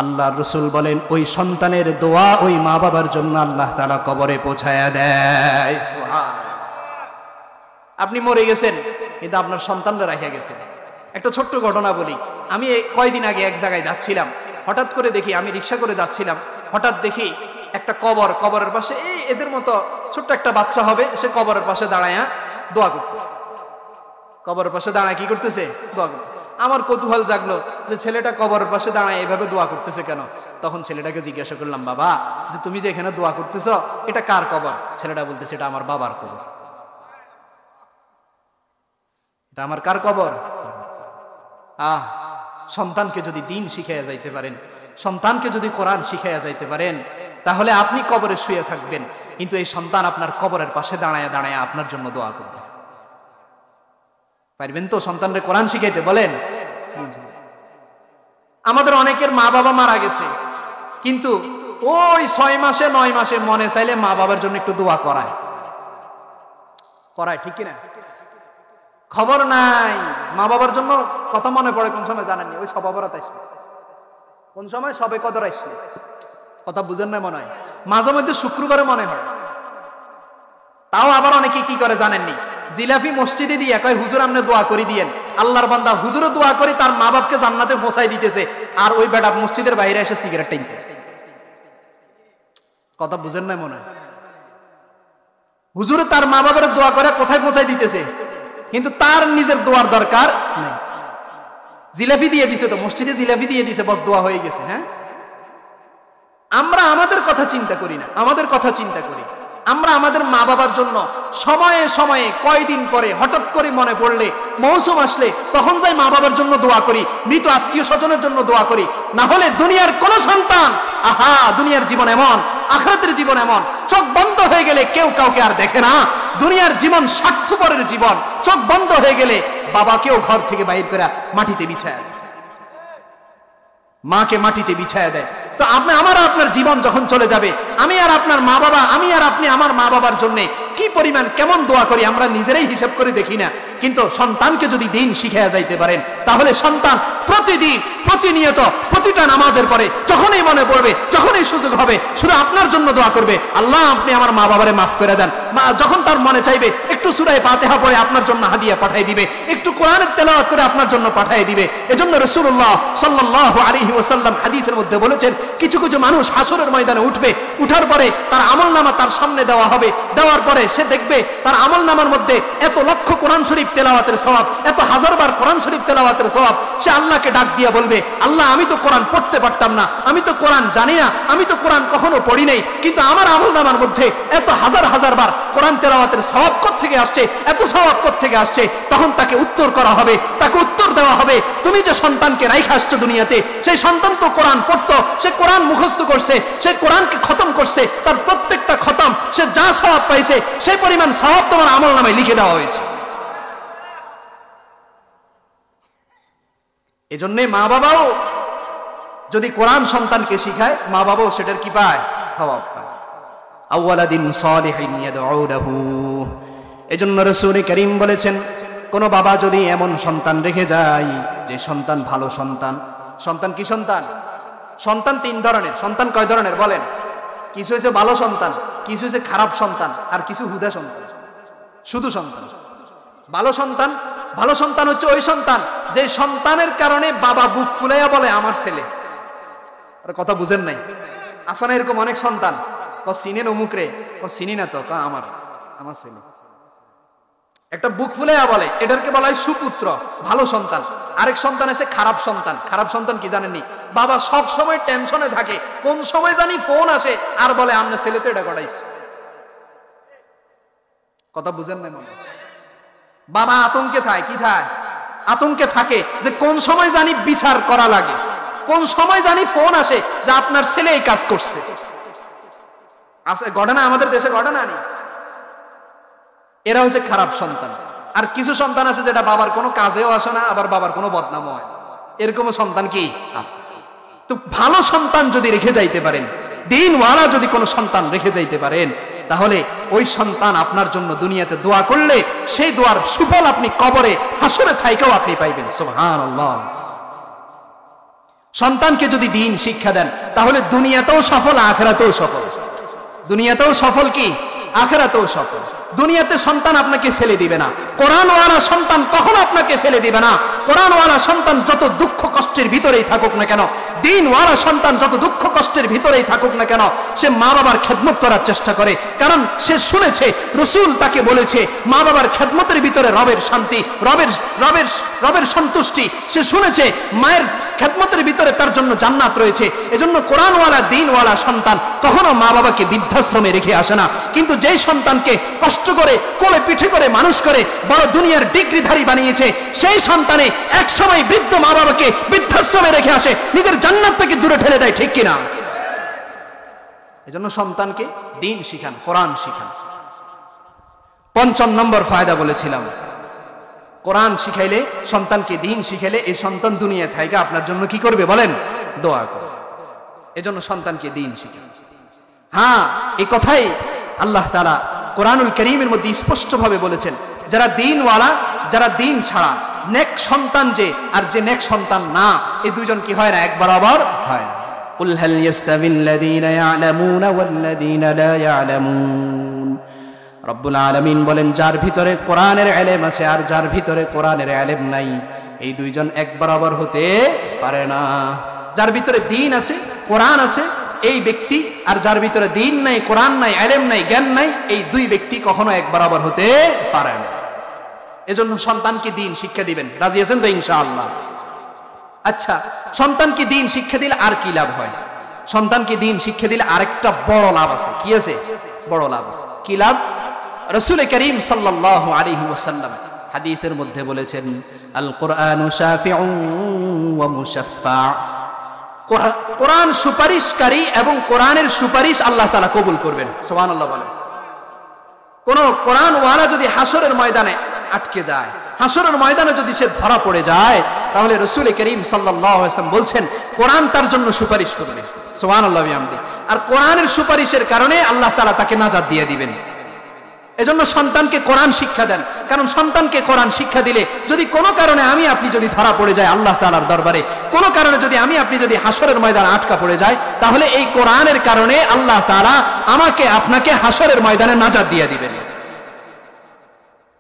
আল্লাহর রাসূল বলেন ওই সন্তানের দোয়া ওই মা বাবার জন্য আল্লাহ তাআলা কবরে পৌঁছায়া দেয়। সুবহানাল্লাহ। আপনি মরে গেছেন কিন্তু আপনার সন্তানরা রেখে গেছেন। একটা ছোট্ট ঘটনা বলি। আমি কয়েকদিন আগে এক জায়গায় যাচ্ছিলাম, হঠাৎ করে দেখি, আমি রিক্সা করে যাচ্ছিলাম, হঠাৎ দেখি একটা কবরের পাশে এদের মতো ছোট্ট একটা বাচ্চা হবে, সে কবরের পাশে দাঁড়ায়া দোয়া করতেছে। কবরের পাশে দাঁড়ায় কি করতেছে? দোয়া করতেছে। আমার কৌতূহল জাগলো যে ছেলেটা কবরের পাশে দাঁড়ায় এভাবে দোয়া করতেছে কেন? তখন ছেলেটাকে জিজ্ঞাসা করলাম, বাবা, যে তুমি যে এখানে দোয়া করতেছ এটা কার কবর? ছেলেটা বলতেছে, এটা আমার বাবার কবর। এটা আমার কার কবর? সন্তানকে যদি দ্বীন শিখাইয়া যাইতে পারেন, সন্তানকে যদি কোরআন শিখাইয়া যাইতে পারেন, তাহলে আপনি কবরে শুয়ে থাকবেন, কিন্তু এই সন্তান আপনার কবরের পাশে দাঁড়ায় আপনার জন্য দোয়া করবে। পারবেন তো সন্তানরে কোরআন শিখাইতে? বলেন। আমাদের অনেকের মা বাবা মারা গেছে, কিন্তু ওই 6 মাসে 9 মাসে মনে চাইলে মা বাবার জন্য একটু দোয়া করায়, ঠিক কিনা? খবর নাই মা বাবার জন্য। কথা মনে পড়ে কোন সময় জানেননি? ওই সবে বরাত আসলে, কোন সময় সবে কদর আসলে, কথা বুঝেন না মনে হয়, মাঝে মধ্যে শুক্রবারে মনে হয়। তাও আবার অনেকে কি করে জানেননি? জিলাফি মসজিদে দিয়ে কয়, হুজুর আপনি দোয়া করে দিয়েন। আল্লাহর বান্দা হুজুরও দোয়া করে তার মা বাপকে জান্নাতে পৌঁছাই দিতেছে, আর ওই বেটা মসজিদের বাইরে এসে সিগারেট টানতেছে। কথা বুঝেন না মনে হয়? হুজুরে তার মা বাবার দোয়া করে কোথায় পৌঁছাই দিতেছে, কিন্তু তার নিজের দোয়ার দরকার নেই। জিলাফি দিয়ে দিছে, তো মসজিদে জিলাফি দিয়ে দিছে, বস দোয়া হয়ে গেছে। হ্যাঁ, আমরা আমাদের কথা চিন্তা করি না, আমাদের কথা চিন্তা করি। আমরা আমাদের মা বাবার জন্য সময়ে সময়ে কয়দিন পরে হঠাৎ করে মনে পড়লে, মৌসুম আসলে তখন যাই মা বাবার জন্য দোয়া করি, মৃত আত্মীয় স্বজনের জন্য দোয়া করি। না হলে দুনিয়ার কোন সন্তান, দুনিয়ার জীবন এমন, আখিরাতের জীবন এমন, চোখ বন্ধ হয়ে গেলে কেউ কাউকে আর দেখে না। দুনিয়ার জীবন স্বার্থপরের জীবন। চোখ বন্ধ হয়ে গেলে বাবাকেও ঘর থেকে বাইর করে মাটিতে বিছায় দেয়, মাকে মাটিতে বিছায়া দেয়। তো আপনার জীবন যখন চলে যাবে, আমি আর আপনার মা বাবা, আমি আর আপনি আমার মা বাবার জন্য কি পরিমাণ কেমন দোয়া করি আমরা নিজেরাই হিসাব করে দেখি না। কিন্তু সন্তানকে যদি দ্বীন শিখাইয়া যাইতে পারেন, তাহলে সন্তান প্রতিদিন প্রতিনিয়ত প্রতিটা নামাজের পরে যখনই মনে পড়বে, যখনই সুযোগ হবে, শুধু আপনার জন্য দোয়া করবে, আল্লাহ আপনি আমার মা বাবারে মাফ করে দেন। মা যখন তার মনে চাইবে একটু সূরা ফাতিহা পড়ে আপনার জন্য হাদিয়া পাঠিয়ে দিবে, একটু কোরআনের তেলাওয়াত করে আপনার জন্য পাঠিয়ে দিবে। এজন্য রাসূলুল্লাহ সাল্লাল্লাহু আলাইহি ওয়াসাল্লাম হাদিসের মধ্যে বলেছেন, কিছু কিছু মানুষ হাসরের ময়দানে উঠবে, উঠার পরে তার আমলনামা তার সামনে দেওয়া হবে, দেওয়ার পরে সে দেখবে তার আমলনামার মধ্যে এত লক্ষ কোরআন শরীফ তেলাওয়াতের সওয়াব, এত হাজারবার কোরআন শরীফ তেলাওয়াতের সওয়াব। সে আল্লাহকে ডাক দিয়ে বলবে, আল্লাহ আমি তো কোরআন পড়তে পারতাম না, আমি তো কোরআন জানি না, আমি তো কোরআন কখনো পড়ি নাই, কিন্তু আমার আমলনামার মধ্যে এত হাজার হাজার বার কোরআন তেলাওয়াতের সওয়াব কোত্থেকে আসছে, এত সওয়াব কোত্থেকে আসছে? তখন তাকে উত্তর করা হবে, তাকে উত্তর দেওয়া হবে, তুমি যে সন্তানকে রাইখা আসছো দুনিয়াতে, সেই সন্তান তো কোরআন পড়তো, সে কোরআন মুখস্থ করছে, সে কোরআনকে খতম করছে, তার প্রত্যেকটা খতম সে যা সওয়াব পাইছে সেই পরিমাণ সওয়াব তোমার আমলনামায় লিখে দেওয়া হয়েছে। এজন্য মা বাবাও যদি কোরআন সন্তানকে শিখায়, মা বাবাও সেটার কি পায়? সওয়াব পায়। আওয়ালাদিন সালিহিন ইয়াদউ লাহু। এজন্য রাসূল করিম বলেছেন, কোন বাবা যদি এমন সন্তান রেখে যায় যে সন্তান ভালো সন্তান। সন্তান কি সন্তান? সন্তান 3 ধরনের। সন্তান কয় ধরনের বলেন? কিছু হচ্ছে ভালো সন্তান, কিছু হচ্ছে খারাপ সন্তান, আর কিছু হুদা সন্তান। শুধু সন্তান ভালো সন্তান। ভালো সন্তান হচ্ছে ওই সন্তান যে সন্তানের কারণে বাবা বুক ফুলাইয়া বলে আমার ছেলে। কথা বুঝেন নাই? আসলে এরকম অনেক সন্তান, চিনেন অমুক রে, চিনি না তো, আমার ছেলে। একটা বুক ফুলে বলে এটাকে বলা হয় সুপুত্র, ভালো সন্তান। আরেক সন্তান আছে খারাপ সন্তান। খারাপ সন্তান কি জানেননি? বাবা সব সময় টেনশনে থাকে, কোন সময় জানি ফোন আসে আর বলে আমনে ছেলে তো এটা করাইছে। কথা বুঝেন না মনে? বাবা আতঙ্কে থাকে, কি থাকে? আতঙ্কে থাকে যে কোন সময় জানি বিচার করা লাগে, কোন সময় জানি ফোন আসে যে আপনার ছেলে এই কাজ করছে। আছে ঘটনা, আমাদের দেশে ঘটনা নেই। এরা হচ্ছে খারাপ সন্তান। আর কিছু সন্তান আছে যেটা বাবার কোনো কাজেও আসে না, আবার বাবার কোনো বদনামও হয়, এরকম সন্তান কি আছে। তো ভালো সন্তান যদি রেখে যাইতে পারেন, দ্বীনওয়ালা যদি কোনো সন্তান রেখে যাইতে পারেন, তাহলে ওই সন্তান আপনার জন্য দুনিয়াতে দোয়া করলে সেই দোয়ার সুফল আপনি কবরে হাসরে থাইকেও আপনি পাইবেন। সুবহানাল্লাহ। সন্তানকে যদি দ্বীন শিক্ষা দেন তাহলে দুনিয়াতেও সফল, আখিরাতেও সফল। দুনিয়াতেও সফল কি আখিরাতেও সফল। দুনিয়াতে সন্তান আপনাকে ফেলে দিবে না, কোরআনওয়ালা সন্তান কখনো আপনাকে ফেলে দিবে না। কোরআনওয়ালা সন্তান যত দুঃখ কষ্টের ভিতরেই থাকুক না কেন, দ্বীনওয়ালা সন্তান যত দুঃখ কষ্টের ভিতরেই থাকুক না কেন, সে মা বাবার খেদমত করার চেষ্টা করে। কারণ সে শুনেছে রাসূল তাকে বলেছে মা বাবার খেদমতের ভিতরে রবের শান্তি, রবের সন্তুষ্টি। সে শুনেছে মায়ের খেদমতের ভিতরে তার জন্য জান্নাত রয়েছে। এজন্য কোরআনওয়ালা দ্বীনওয়ালা সন্তান কখনো মা বাবাকে বৃদ্ধাশ্রমে রেখে আসে না। কিন্তু যেই সন্তানকে কষ্ট করে কোলে পিঠে করে মানুষ করে বড় দুনিয়ার ডিগ্রিধারী বানিয়েছে, সেই সন্তানে এক সময় বৃদ্ধ মা বাবাকে বৃদ্ধাশ্রমে রেখে আসে, নিজের জান্নাত থেকে দূরে ঠেলে দেয়, ঠিক কিনা? এজন্য সন্তানকে দ্বীন শিখান, কোরআন শিখান। ৫ম নম্বর ফায়দা বলেছিলাম, কোরআন শিখাইলে, সন্তানকে দ্বীন শিখাইলে এই সন্তান দুনিয়া থেকে আপনার জন্য কি করবে বলেন? দোয়া করবে। এজন্য সন্তানকে দ্বীন শিখান। হ্যাঁ, এই কথাই আল্লাহ তাআলা কোরআনুল কারীমের মধ্যে স্পষ্টভাবে বলেছেন, যারা দ্বীনওয়ালা, যারা দ্বীন ছাড়া নেক সন্তান যে আর যে নেক সন্তান না, এই দুইজন কি হয় না? এক বরাবর হয় না। কুল হাল ইয়াস্তাবিল্লাযীনা ইয়া'লামুনা ওয়াল্লাযীনা লা ইয়া'লামুন। রব্বুল আলামিন বলেন, যার ভিতরে কোরআনের ইলম আছে আর যার ভিতরে কোরআনের ইলম নাই, এই দুইজন এক বরাবর হতে পারে না। যার ভিতরে দ্বীন আছে, কোরআন আছে, এই ব্যক্তি, আর যার ভিতরে দ্বীন নাই, কোরআন নাই, ইলম নাই, জ্ঞান নাই, এই দুই ব্যক্তি কখনো এক বরাবর হতে পারে না। এজন্য সন্তানকে দ্বীন শিক্ষা দিবেন। রাজি আছেন তো ইনশাআল্লাহ? আচ্ছা, সন্তানকে দ্বীন শিক্ষা দিলে আর কি লাভ হয়? সন্তানকে দ্বীন শিক্ষা দিলে আরেকটা বড় লাভ আছে। কি আছে? বড় লাভ আছে। কি লাভ? রাসূল করিম সাল্লাল্লাহু আলাইহি ওয়াসাল্লাম হাদিসের মধ্যে বলেছেন, আল কুরআনু শাফিউন ওয়া মুশাফফা। কোরআন সুপারিশকারী এবং কোরআনের সুপারিশ আল্লাহ তাআলা কবুল করবেন। সুবহানাল্লাহ বলেন। কোন কোরআনওয়ালা যদি হাসরের ময়দানে আটকে যায়, হাসরের ময়দানে যদি সে ধরা পড়ে যায়, তাহলে রাসূল করিম সাল্লাল্লাহু আলাইহি ওয়াসাল্লাম বলছেন কোরআন তার জন্য সুপারিশ করবে। সুবহানাল্লাহ বিহামদি। আর কোরআনের সুপারিশের কারণে আল্লাহ তাআলা তাকে নাজাত দিয়ে দিবেন। এজন্য সন্তানকে কোরআন শিক্ষা দেন, কারণ সন্তানকে কোরআন শিক্ষা দিলে যদি কোনো কারণে আমি আপনি যদি ধরা পড়ে যায় আল্লাহ তাআলার দরবারে, কোনো কারণে যদি আমি আপনি যদি হাসরের ময়দানে আটকা পড়ে যায়, তাহলে এই কোরআনের কারণে আল্লাহ তাআলা আমাকে আপনাকে হাসরের ময়দানে নাজাত দিয়ে দিবেন।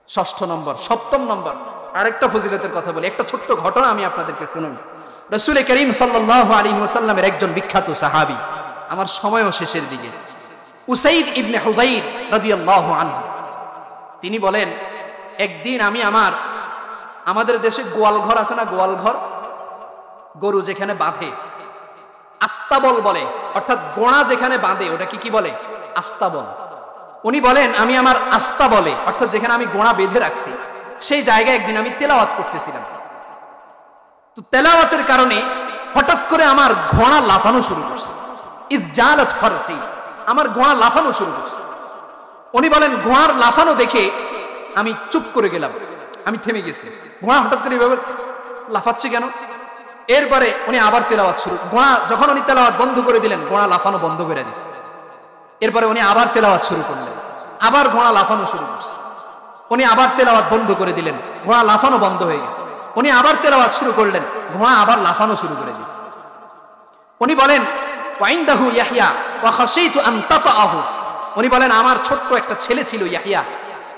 ৬ষ্ঠ নম্বর, ৭ম নম্বর আরেকটা ফজিলতের কথা বলি। একটা ছোট্ট ঘটনা আমি আপনাদেরকে শুনাই। রাসূল করিম সাল্লাল্লাহু আলাইহি ওয়াসাল্লামের একজন বিখ্যাত সাহাবী, আমার সময়ও শেষের দিকে, উসাইদ ইবনে হুযাইর রাদিয়াল্লাহু আনহু, তিনি বলেন, একদিন আমি আমাদের দেশে গোয়াল ঘর আছে না, গোয়াল ঘর, গরু যেখানে বাঁধে, আস্তাবল বলে, অর্থাৎ গোড়া যেখানে বাঁধে ওটা কি বলে? আস্তাবল। উনি বলেন, আমি আমার আস্তাবলে, অর্থাৎ যেখানে আমি গোড়া বেঁধে রাখছি, সেই জায়গায় একদিন আমি তেলাওয়াত করতেছিলাম। তো তেলাওয়াতের কারণে হঠাৎ করে আমার ঘোড়া লাফানো শুরু করছে। ইজ জালাত ফারসি, আমার ঘোড়া লাফানো শুরু করছে। উনি বলেন, ঘোড়ার লাফানো দেখে আমি চুপ করে গেলাম, আমি থেমে গেছি। ঘোড়া হঠাৎ করে এভাবে লাফাচ্ছে কেন? এরপরে উনি আবার তেলাওয়াত শুরু, ঘোড়া যখন উনি তেলাওয়াত বন্ধ করে দিলেন, ঘোড়া লাফানো বন্ধ করে দিয়েছে। এরপরে উনি আবার তেলাওয়াত শুরু করলেন, আবার ঘোড়া লাফানো শুরু করছে। উনি আবার তেলাওয়াত বন্ধ করে দিলেন, ঘোড়া লাফানো বন্ধ হয়ে গেছে। উনি আবার তেলাওয়াত শুরু করলেন, ঘোড়া আবার লাফানো শুরু করে দিয়েছে। উনি বলেন, ওয়াইনদাহু ইয়াহইয়া ওয়া খাশাইতু আন তাতাআহু। উনি বলেন, আমার ছোট্ট একটা ছেলে ছিল ইয়াহইয়া,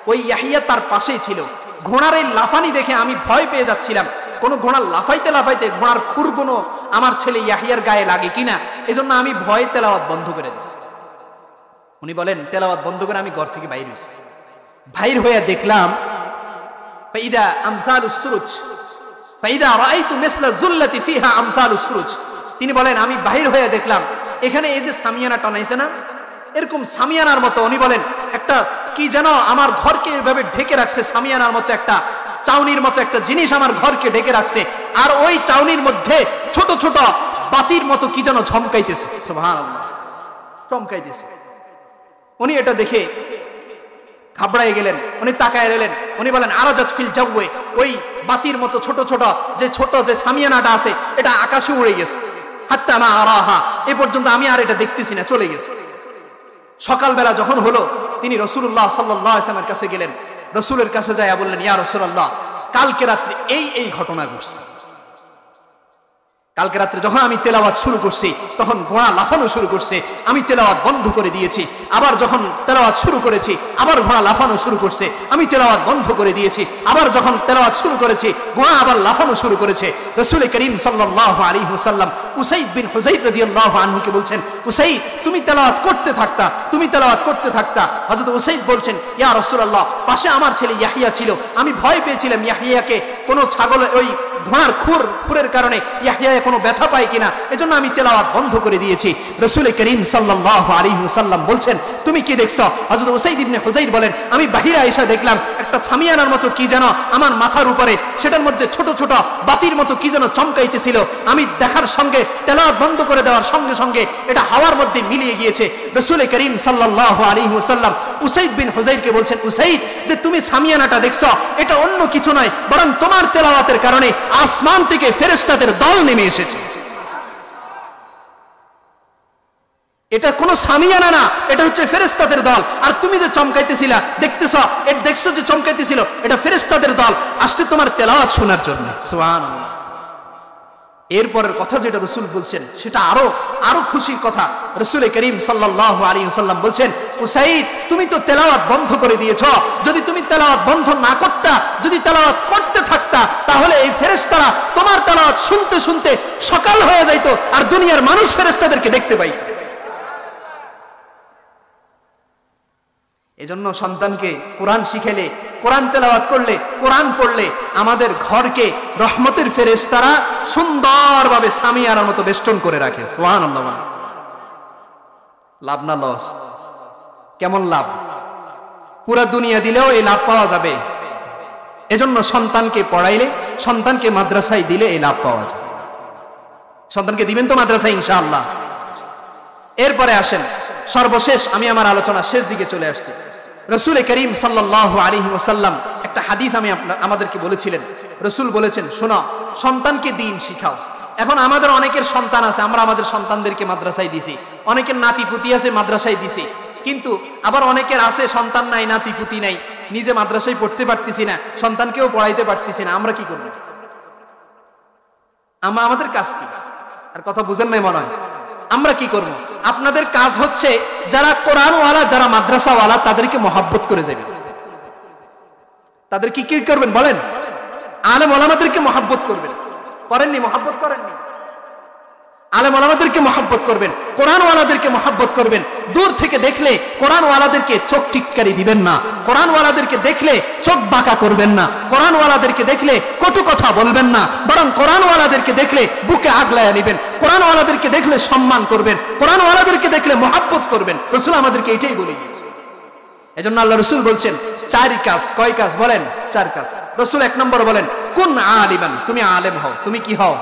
ওই ইয়াহইয়া তার পাশেই ছিল। ঘোড়ার এই লাফানি দেখে আমি ভয় পেয়ে যাচ্ছিলাম, কোন ঘোড়া লাফাইতে লাফাইতে ঘোড়ার খুরগুলো আমার ছেলে ইয়াহইয়ার গায়ে লাগে কিনা, এজন্য আমি ভয়ে তেলাওয়াত বন্ধ করে দিয়েছি। উনি বলেন, তেলাওয়াত বন্ধ করে আমি ঘর থেকে বাইর হয়েছি। বাইর হয়ে দেখলাম ফাইদা আমসালুস সুরুজ ফাইদা রাআইতু মিসলা যুল্লাতি ফিহা আমসালুস সুরুজ। তিনি বলেন আমি বাহির হয়ে দেখলাম এখানে এই যে সামিয়ানা টানাইছে না, এরকম সামিয়ানার মতো, উনি বলেন একটা কি যেন আমার ঘরকে এভাবে ঢেকে রাখছে, সামিয়ানার মতো একটা চাউনির মতো একটা জিনিস আমার ঘরকে ঢেকে রাখছে, আর ওই চাউনির মধ্যে ছোট ছোট বাতির মতো কি যেন ঝমকাইতেছে, সুবহানাল্লাহ, চমকাইতেছে। উনি এটা দেখে ঘাবড়ায় গেলেন, উনি তাকায় এলেন, উনি বলেন আরাজাত ফিল জাওয়ে, ওই বাতির মতো ছোট ছোট যে সামিয়ানাটা আছে এটা আকাশে উড়ে গেছে, হাত্তা মা আরাহা, এ পর্যন্ত আমি আর এটা দেখতেছি না, চলে গেছে। সকালবেলা যখন হলো তিনি রাসূলুল্লাহ সাল্লাল্লাহু আলাইহি ওয়াসাল্লামের কাছে গেলেন, রাসূলের কাছে যায় বললেন ইয়া রাসূলুল্লাহ কালকে রাত্রে এই ঘটনা ঘটছে। কালকে রাত্রে যখন আমি তেলাওয়াত শুরু করছি তখন ঘোড়া লাফানো শুরু করছে, আমি তেলাওয়াত বন্ধ করে দিয়েছি, আবার যখন তেলাওয়াত শুরু করেছি আবার ঘোড়া লাফানো শুরু করছে, আমি তেলাওয়াত বন্ধ করে দিয়েছি, আবার যখন তেলাওয়াত শুরু করেছি ঘোড়া আবার লাফানো শুরু করেছে। রাসূল করিম সাল্লাল্লাহু আলাইহি ওয়াসাল্লাম উসাইদ বিন হুযাইর রাদিয়াল্লাহু আনহুকে বলছেন উসাইদ তুমি তেলাওয়াত করতে থাকতা, তুমি তেলাওয়াত করতে থাকতা। হযরত উসাইদ বলছেন ইয়া রাসূলুল্লাহ পাশে আমার ছেলে ইয়াহইয়া ছিল, আমি ভয় পেয়েছিলাম ইয়াহইয়াকে কোনো ছাগল ওই ঘোড়ার খুরের কারণে ইয়াহইয়া কোনো ব্যথা পায় কিনা, এজন্য আমি তেলাওয়াত বন্ধ করে দিয়েছি। রাসূল করিম সাল্লাল্লাহু আলাইহি ওয়াসাল্লাম বলছেন তুমি কি দেখছো? হযরত উসাইদ ইবনে হুযাইর বলেন আমি বাহিরে এসে দেখলাম একটা সামিয়ানার মতো কি যেন আমার মাথার উপরে, সেটার মধ্যে ছোট ছোট বাতির মতো কি যেন চমকাইতেছিল, আমি দেখার সঙ্গে তেলাওয়াত বন্ধ করে দেওয়ার সঙ্গে সঙ্গে এটা হাওয়ার মধ্যে মিলিয়ে গিয়েছে। রাসূল করিম সাল্লাল্লাহু আলাইহি ওয়াসাল্লাম উসাইদ বিন হুযাইরকে বলছেন উসাইদ যে তুমি সামিয়ানাটা দেখছো এটা অন্য কিছু নয়, বরং তোমার তেলাওয়াতের কারণে আসমান থেকে ফেরেশতাদের দল নেমে এসেছে। এটা কোনো সামিয়ানা না, এটা হচ্ছে ফেরেশতাদের দল। আর তুমি যে চমকাইতেছিলা দেখছো যে চমকাইতেছিল, এটা ফেরেশতাদের দল আসছে তোমার তেলাওয়াত শোনার জন্য। সুবহানাল্লাহ। এরপরের কথা যেটা রাসূল বলছেন সেটা আরো খুশির কথা। রাসূল করিম সাল্লাল্লাহু আলাইহি ওয়াসাল্লাম বলছেন উসাইদ তুমি তো তেলাওয়াত বন্ধ করে দিয়েছো, যদি তুমি তেলাওয়াত বন্ধ না করতা, যদি তেলাওয়াত করতে থাকতা, তাহলে এই ফেরেশতারা তোমার তেলাওয়াত শুনতে শুনতে সকাল হয়ে যাইতো আর দুনিয়ার মানুষ ফেরেশতাদেরকে দেখতে পাইত। এজন্য সন্তানকে কোরআন শিখাইলে, কোরআন তেলাওয়াত করলে, কোরআন পড়লে আমাদের ঘরকে রহমতের ফেরেশতারা সুন্দরভাবে সামিয়ানার মতো বেষ্টন করে রাখে। সুবহানাল্লাহ। লাভ না লস? কেমন লাভ? পুরা দুনিয়া দিলেও এই লাভ পাওয়া যাবে। এজন্য সন্তানকে পড়াইলে, সন্তানকে মাদ্রাসায় দিলে এই লাভ পাওয়া যায়। সন্তানকে দিবেন তো মাদ্রাসায় ইনশাআল্লাহ। এরপরে আসেন সর্বশেষ, আমি আমার আলোচনা শেষ দিকে চলে আসছি। রাসূল করিম সাল্লাল্লাহু আলাইহি ওয়াসাল্লাম একটা হাদিস আমাদেরকে বলেছিলেন। রাসূল বলেছেন শোনো সন্তানকে দ্বীন শিখাও। এখন আমাদের অনেকের সন্তান আছে, আমরা আমাদের সন্তানদেরকে মাদ্রাসায় দিছি, অনেকের নাতিপুতি আছে মাদ্রাসায় দিছি, কিন্তু আবার অনেকের আছে সন্তান নাই, নাতিপুতি নাই, নিজে মাদ্রাসায় পড়তে পারতেছি না, সন্তানকেও পড়াইতে পারতেছি না, আমরা কি করব? আমাদের কাজ কি? আর কথা বুঝেন নাই মনে হয়? আমরা কি করব? আপনাদের কাজ হচ্ছে যারা কোরআনওয়ালা, যারা মাদ্রাসাওয়ালা তাদেরকে মহব্বত করে যাবেন। তাদেরকে কি করবেন বলেন? আলেম ওলামাদেরকে মহব্বত করবেন। করেননি? মহব্বত করেননি? আলেম ওলামাদেরকে মহব্বত করবেন, কোরআনওয়ালাদেরকে মহব্বত করবেন। দূর থেকে দেখলে কোরআনওয়ালাদেরকে চোখ টিটকারি দিবেন না, কোরআনওয়ালাদেরকে দেখলে চোখ বাঁকা করবেন না, কোরআনওয়ালাদেরকে দেখলে কটু কথা বলবেন না, বরং কোরআনওয়ালাদেরকে দেখলে বুকে আগলায়া নেবেন, কোরআনওয়ালাদেরকে দেখলে সম্মান করবেন, কোরআনওয়ালাদেরকে দেখলে মহব্বত করবেন। রাসূল আমাদেরকে এটাই বলে দিয়েছে। এজন্য আল্লাহ রাসূল বলছেন চারই কাজ। কয় কাজ বলেন? চার কাজ। রাসূল এক নম্বর বলেন কুন আলিমান, তুমি আলেম হও। তুমি কি হও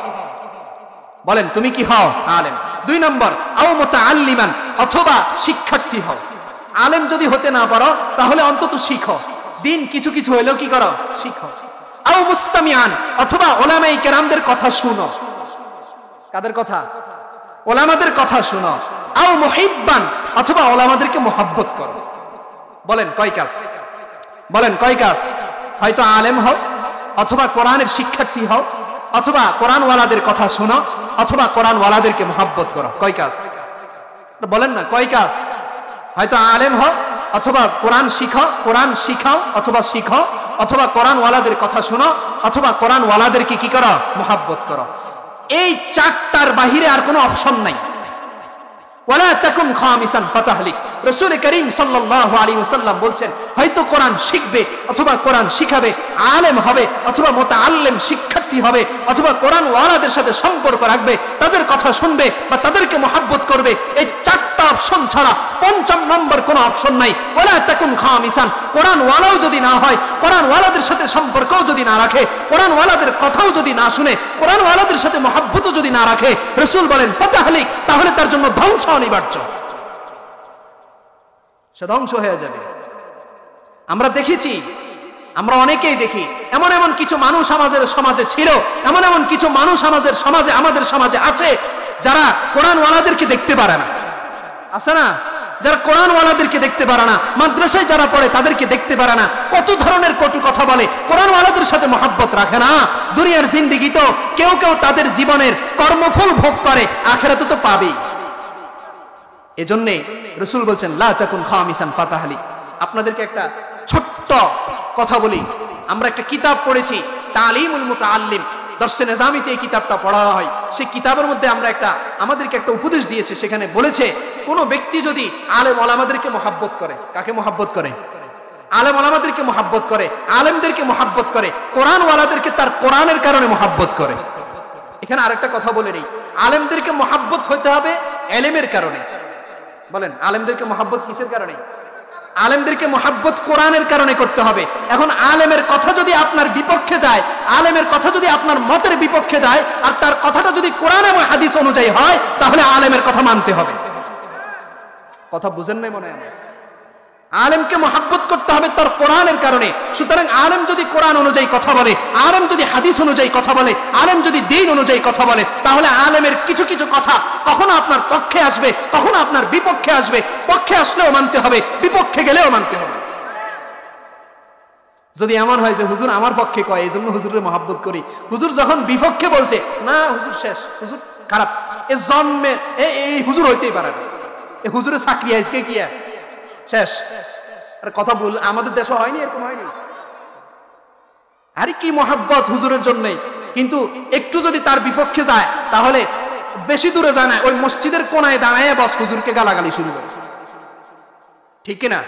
বলেন? তুমি কি হও? আলেম। দুই নম্বর আও মুতাআল্লিমান, অথবা শিক্ষার্থী হও। আলেম যদি হতে না পারো তাহলে অন্তত শিখো, দিন কিছু কিছু হইলেও কি করো? শিখো। আও মুস্তামিআন, অথবা উলামায়ে কেরামদের কথা শুনো। কাদের কথা? উলামাদের কথা শুনো। আও মুহিব্বান, অথবা উলামাদেরকে মহব্বত করো। বলেন কয় কাজ? বলেন কয় কাজ? হয়তো আলেম হও, অথবা কোরআনের শিক্ষার্থী হও, অথবা কোরআনওয়ালাদের কথা শোনো, অথবা কোরআনওয়ালাদেরকে মহব্বত করো। কয় কাজ? বলেন না কয় কাজ? হয়তো আলেম হও, অথবা কোরআন শিখাও, কোরআন শিখাও অথবা শিখো, অথবা কোরআনওয়ালাদের কথা শোনো, অথবা কোরআনওয়ালাদেরকে কি করো? মহব্বত করো। এই চারটার বাহিরে আর কোনো অপশন নাই। ওয়ালা তাকুন খামিসান ফাতাহলিক। রাসূল করিম সাল্লাল্লাহু আলাইহি ওয়াসাল্লাম বলছেন, হয়তো কোরআন শিখবে অথবা কোরআন শিখাবে, আলেম হবে অথবা মুতাআল্লিম শিক্ষার্থী হবে, অথবা কোরআন ওয়ালাদের সাথে সম্পর্ক রাখবে, তাদের কথা শুনবে বা তাদেরকে মহব্বত করবে। এই চারটা অপশন ছাড়া পঞ্চম নম্বর কোনো অপশন নাই। ওয়ালা তাকুন খামিসান, কোরআন ওয়ালাও যদি না হয়, কোরআন ওয়ালাদের সাথে সম্পর্কও যদি না রাখে, কোরআন ওয়ালাদের কথাও যদি না শুনে, কোরআন ওয়ালাদের সাথে মহব্বতও যদি না রাখে, রাসূল বলেন ফাতাহলিক, তাহলে তার জন্য ধ্বংস অনিবার্য, সে ধ্বংস হয়ে যাবে। আমরা দেখেছি, আমরা অনেকেই দেখি, এমন এমন কিছু মানুষ আমাদের সমাজে ছিল, এমন এমন কিছু মানুষ আমাদের সমাজে আছে যারা কোরআন ওয়ালাদেরকে দেখতে পারে না। আছে না? যারা কোরআন ওয়ালাদেরকে দেখতে পারে না, মাদ্রাসায় যারা পড়ে তাদেরকে দেখতে পারে না, কত ধরনের কটু কথা বলে, কোরআন ওয়ালাদের সাথে মহব্বত রাখে না। দুনিয়ার জিন্দেগি তো কেউ কেউ তাদের জীবনের কর্মফল ভোগ করে, আখিরাতে তো পাবেই। এজন্যে রাসূল বলছেন লা তাকুন খামিসান ফাতাহলিক। আপনাদেরকে একটা ছোট্ট কথা বলি, আমরা একটা কিতাব পড়েছি তালিমুল মুতাআল্লিম, দর্সে নিজামিতে এই কিতাবটা পড়া হয়। সেই কিতাবের মধ্যে আমাদেরকে একটা উপদেশ দিয়েছে, সেখানে বলেছে কোন ব্যক্তি যদি আলেম ওলামাদেরকে মহব্বত করে, কাকে মহব্বত করে? আলেম ওলামাদেরকে মহব্বত করে, আলেমদেরকে মহব্বত করে, কোরআন ওয়ালাদেরকে তার কোরআনের কারণে মহব্বত করে। এখানে আরেকটা কথা বলে নেই, আলেমদেরকে মহব্বত হতে হবে ইলমের কারণে। বলেন, আলেমদেরকে মহব্বত কিসের কারণে? আলেমদেরকে মহব্বত কোরআনের কারণে করতে হবে। এখন আলেমের কথা যদি আপনার বিপক্ষে যায়, আলেমের কথা যদি আপনার মতের বিপক্ষে যায়, আর তার কথাটা যদি কোরআন এবং হাদিস অনুযায়ী হয়, তাহলে আলেমের কথা মানতে হবে। কথা বুঝেন নাই মনে হয়? আলেমকে মহব্বত করতে হবে তার কোরআনের কারণে। সুতরাং আলেম যদি কোরআন অনুযায়ী কথা বলে, আলেম যদি হাদিস অনুযায়ী কথা বলে, আলেম যদি দ্বীন অনুযায়ী কথা বলে, তাহলে আলেমের কিছু কিছু কথা কখনো আপনার পক্ষে আসবে, কখনো আপনার বিপক্ষে আসবে। পক্ষে আসলেও মানতে হবে, বিপক্ষে গেলেও মানতে হবে। যদি এমন হয় যে হুজুর আমার পক্ষে কয়, এই জন্য হুজুরের মহব্বত করি, হুজুর যখন বিপক্ষে বলছে, না হুজুর শেষ, হুজুর খারাপ, এ জন্মে এই হুজুর হইতেই পারে না, এ হুজুরের চাকরি আজকে কি শেষ। কথা বল, আমাদের দেশে হয়নি, এরকম হয়নি। আরে কি মহব্বত হুজুরের জন্য, কিন্তু একটু যদি তার বিপক্ষে যায়, তাহলে বেশি দূরে যায় না, ওই মসজিদের কোনায় দাঁড়ায় বস হুজুরকে গালাগালি শুরু করে। ঠিক কিনা?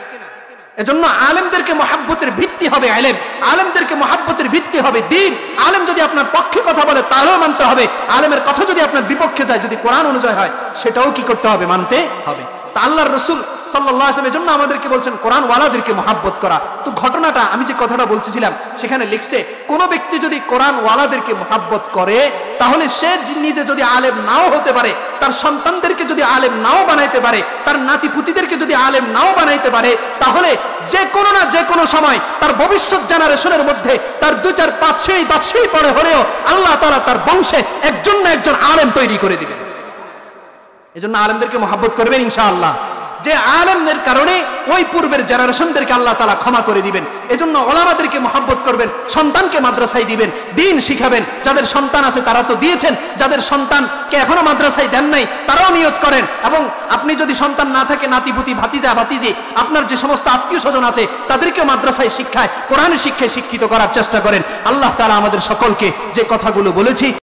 এজন্য আলেমদেরকে মহব্বতের ভিত্তি হবে ইলম, আলেমদেরকে মহব্বতের ভিত্তি হবে দ্বীন। আলেম যদি আপনার পক্ষে কথা বলে, তাহলেও মানতে হবে। আলেমের কথা যদি আপনার বিপক্ষে যায়, যদি কোরআন অনুযায়ী হয়, সেটাও কি করতে হবে? মানতে হবে। তা আল্লাহর রাসূল সাল্লাল্লাহু আলাইহি ওয়াসাল্লাম এজন্য আমাদেরকে বলছেন কোরআন ওয়ালাদেরকে মহব্বত করা। তো ঘটনাটা আমি যে কথাটা বলছিলাম, সেখানে লিখছে কোন ব্যক্তি যদি কোরআন ওয়ালাদেরকে মহব্বত করে, তাহলে সে নিজে যদি আলেম নাও হতে পারে, তার সন্তানদেরকে যদি আলেম নাও বানাইতে পারে, তার নাতিপুতিদেরকে যদি আলেম নাও বানাইতে পারে, তাহলে যে কোনো না যে কোনো সময় তার ভবিষ্যৎ জেনারেশনের মধ্যে তার 2, 4, 5, 6, 10 পরে হলেও আল্লাহ তাআলা তার বংশে একজন না একজন আলেম তৈরি করে দিবেন। এজন্য আলেমদেরকে মহব্বত করবেন ইনশাআল্লাহ। যে আলেমদের কারণে ওই পূর্বের জেনারেশনদেরকে আল্লাহ তাআলা ক্ষমা করে দিবেন। এজন্য ওলামাদেরকে মহব্বত করবেন, সন্তানকে মাদ্রাসায় দিবেন, দ্বীন শিখাবেন। যাদের সন্তান আছে তারা তো দিয়েছেন, যাদের সন্তানকে এখনো মাদ্রাসায় দেন নাই তারাও নিয়ত করেন। এবং আপনি যদি সন্তান না থাকে, নাতিপুতি, ভাতিজা, ভাতিজি, আপনার যে সমস্ত আত্মীয় স্বজন আছে, তাদেরকেও মাদ্রাসায় শিক্ষায়, কোরআন শিক্ষায় শিক্ষিত করার চেষ্টা করেন। আল্লাহ তাআলা আমাদের সকলকে যে কথাগুলো বলেছি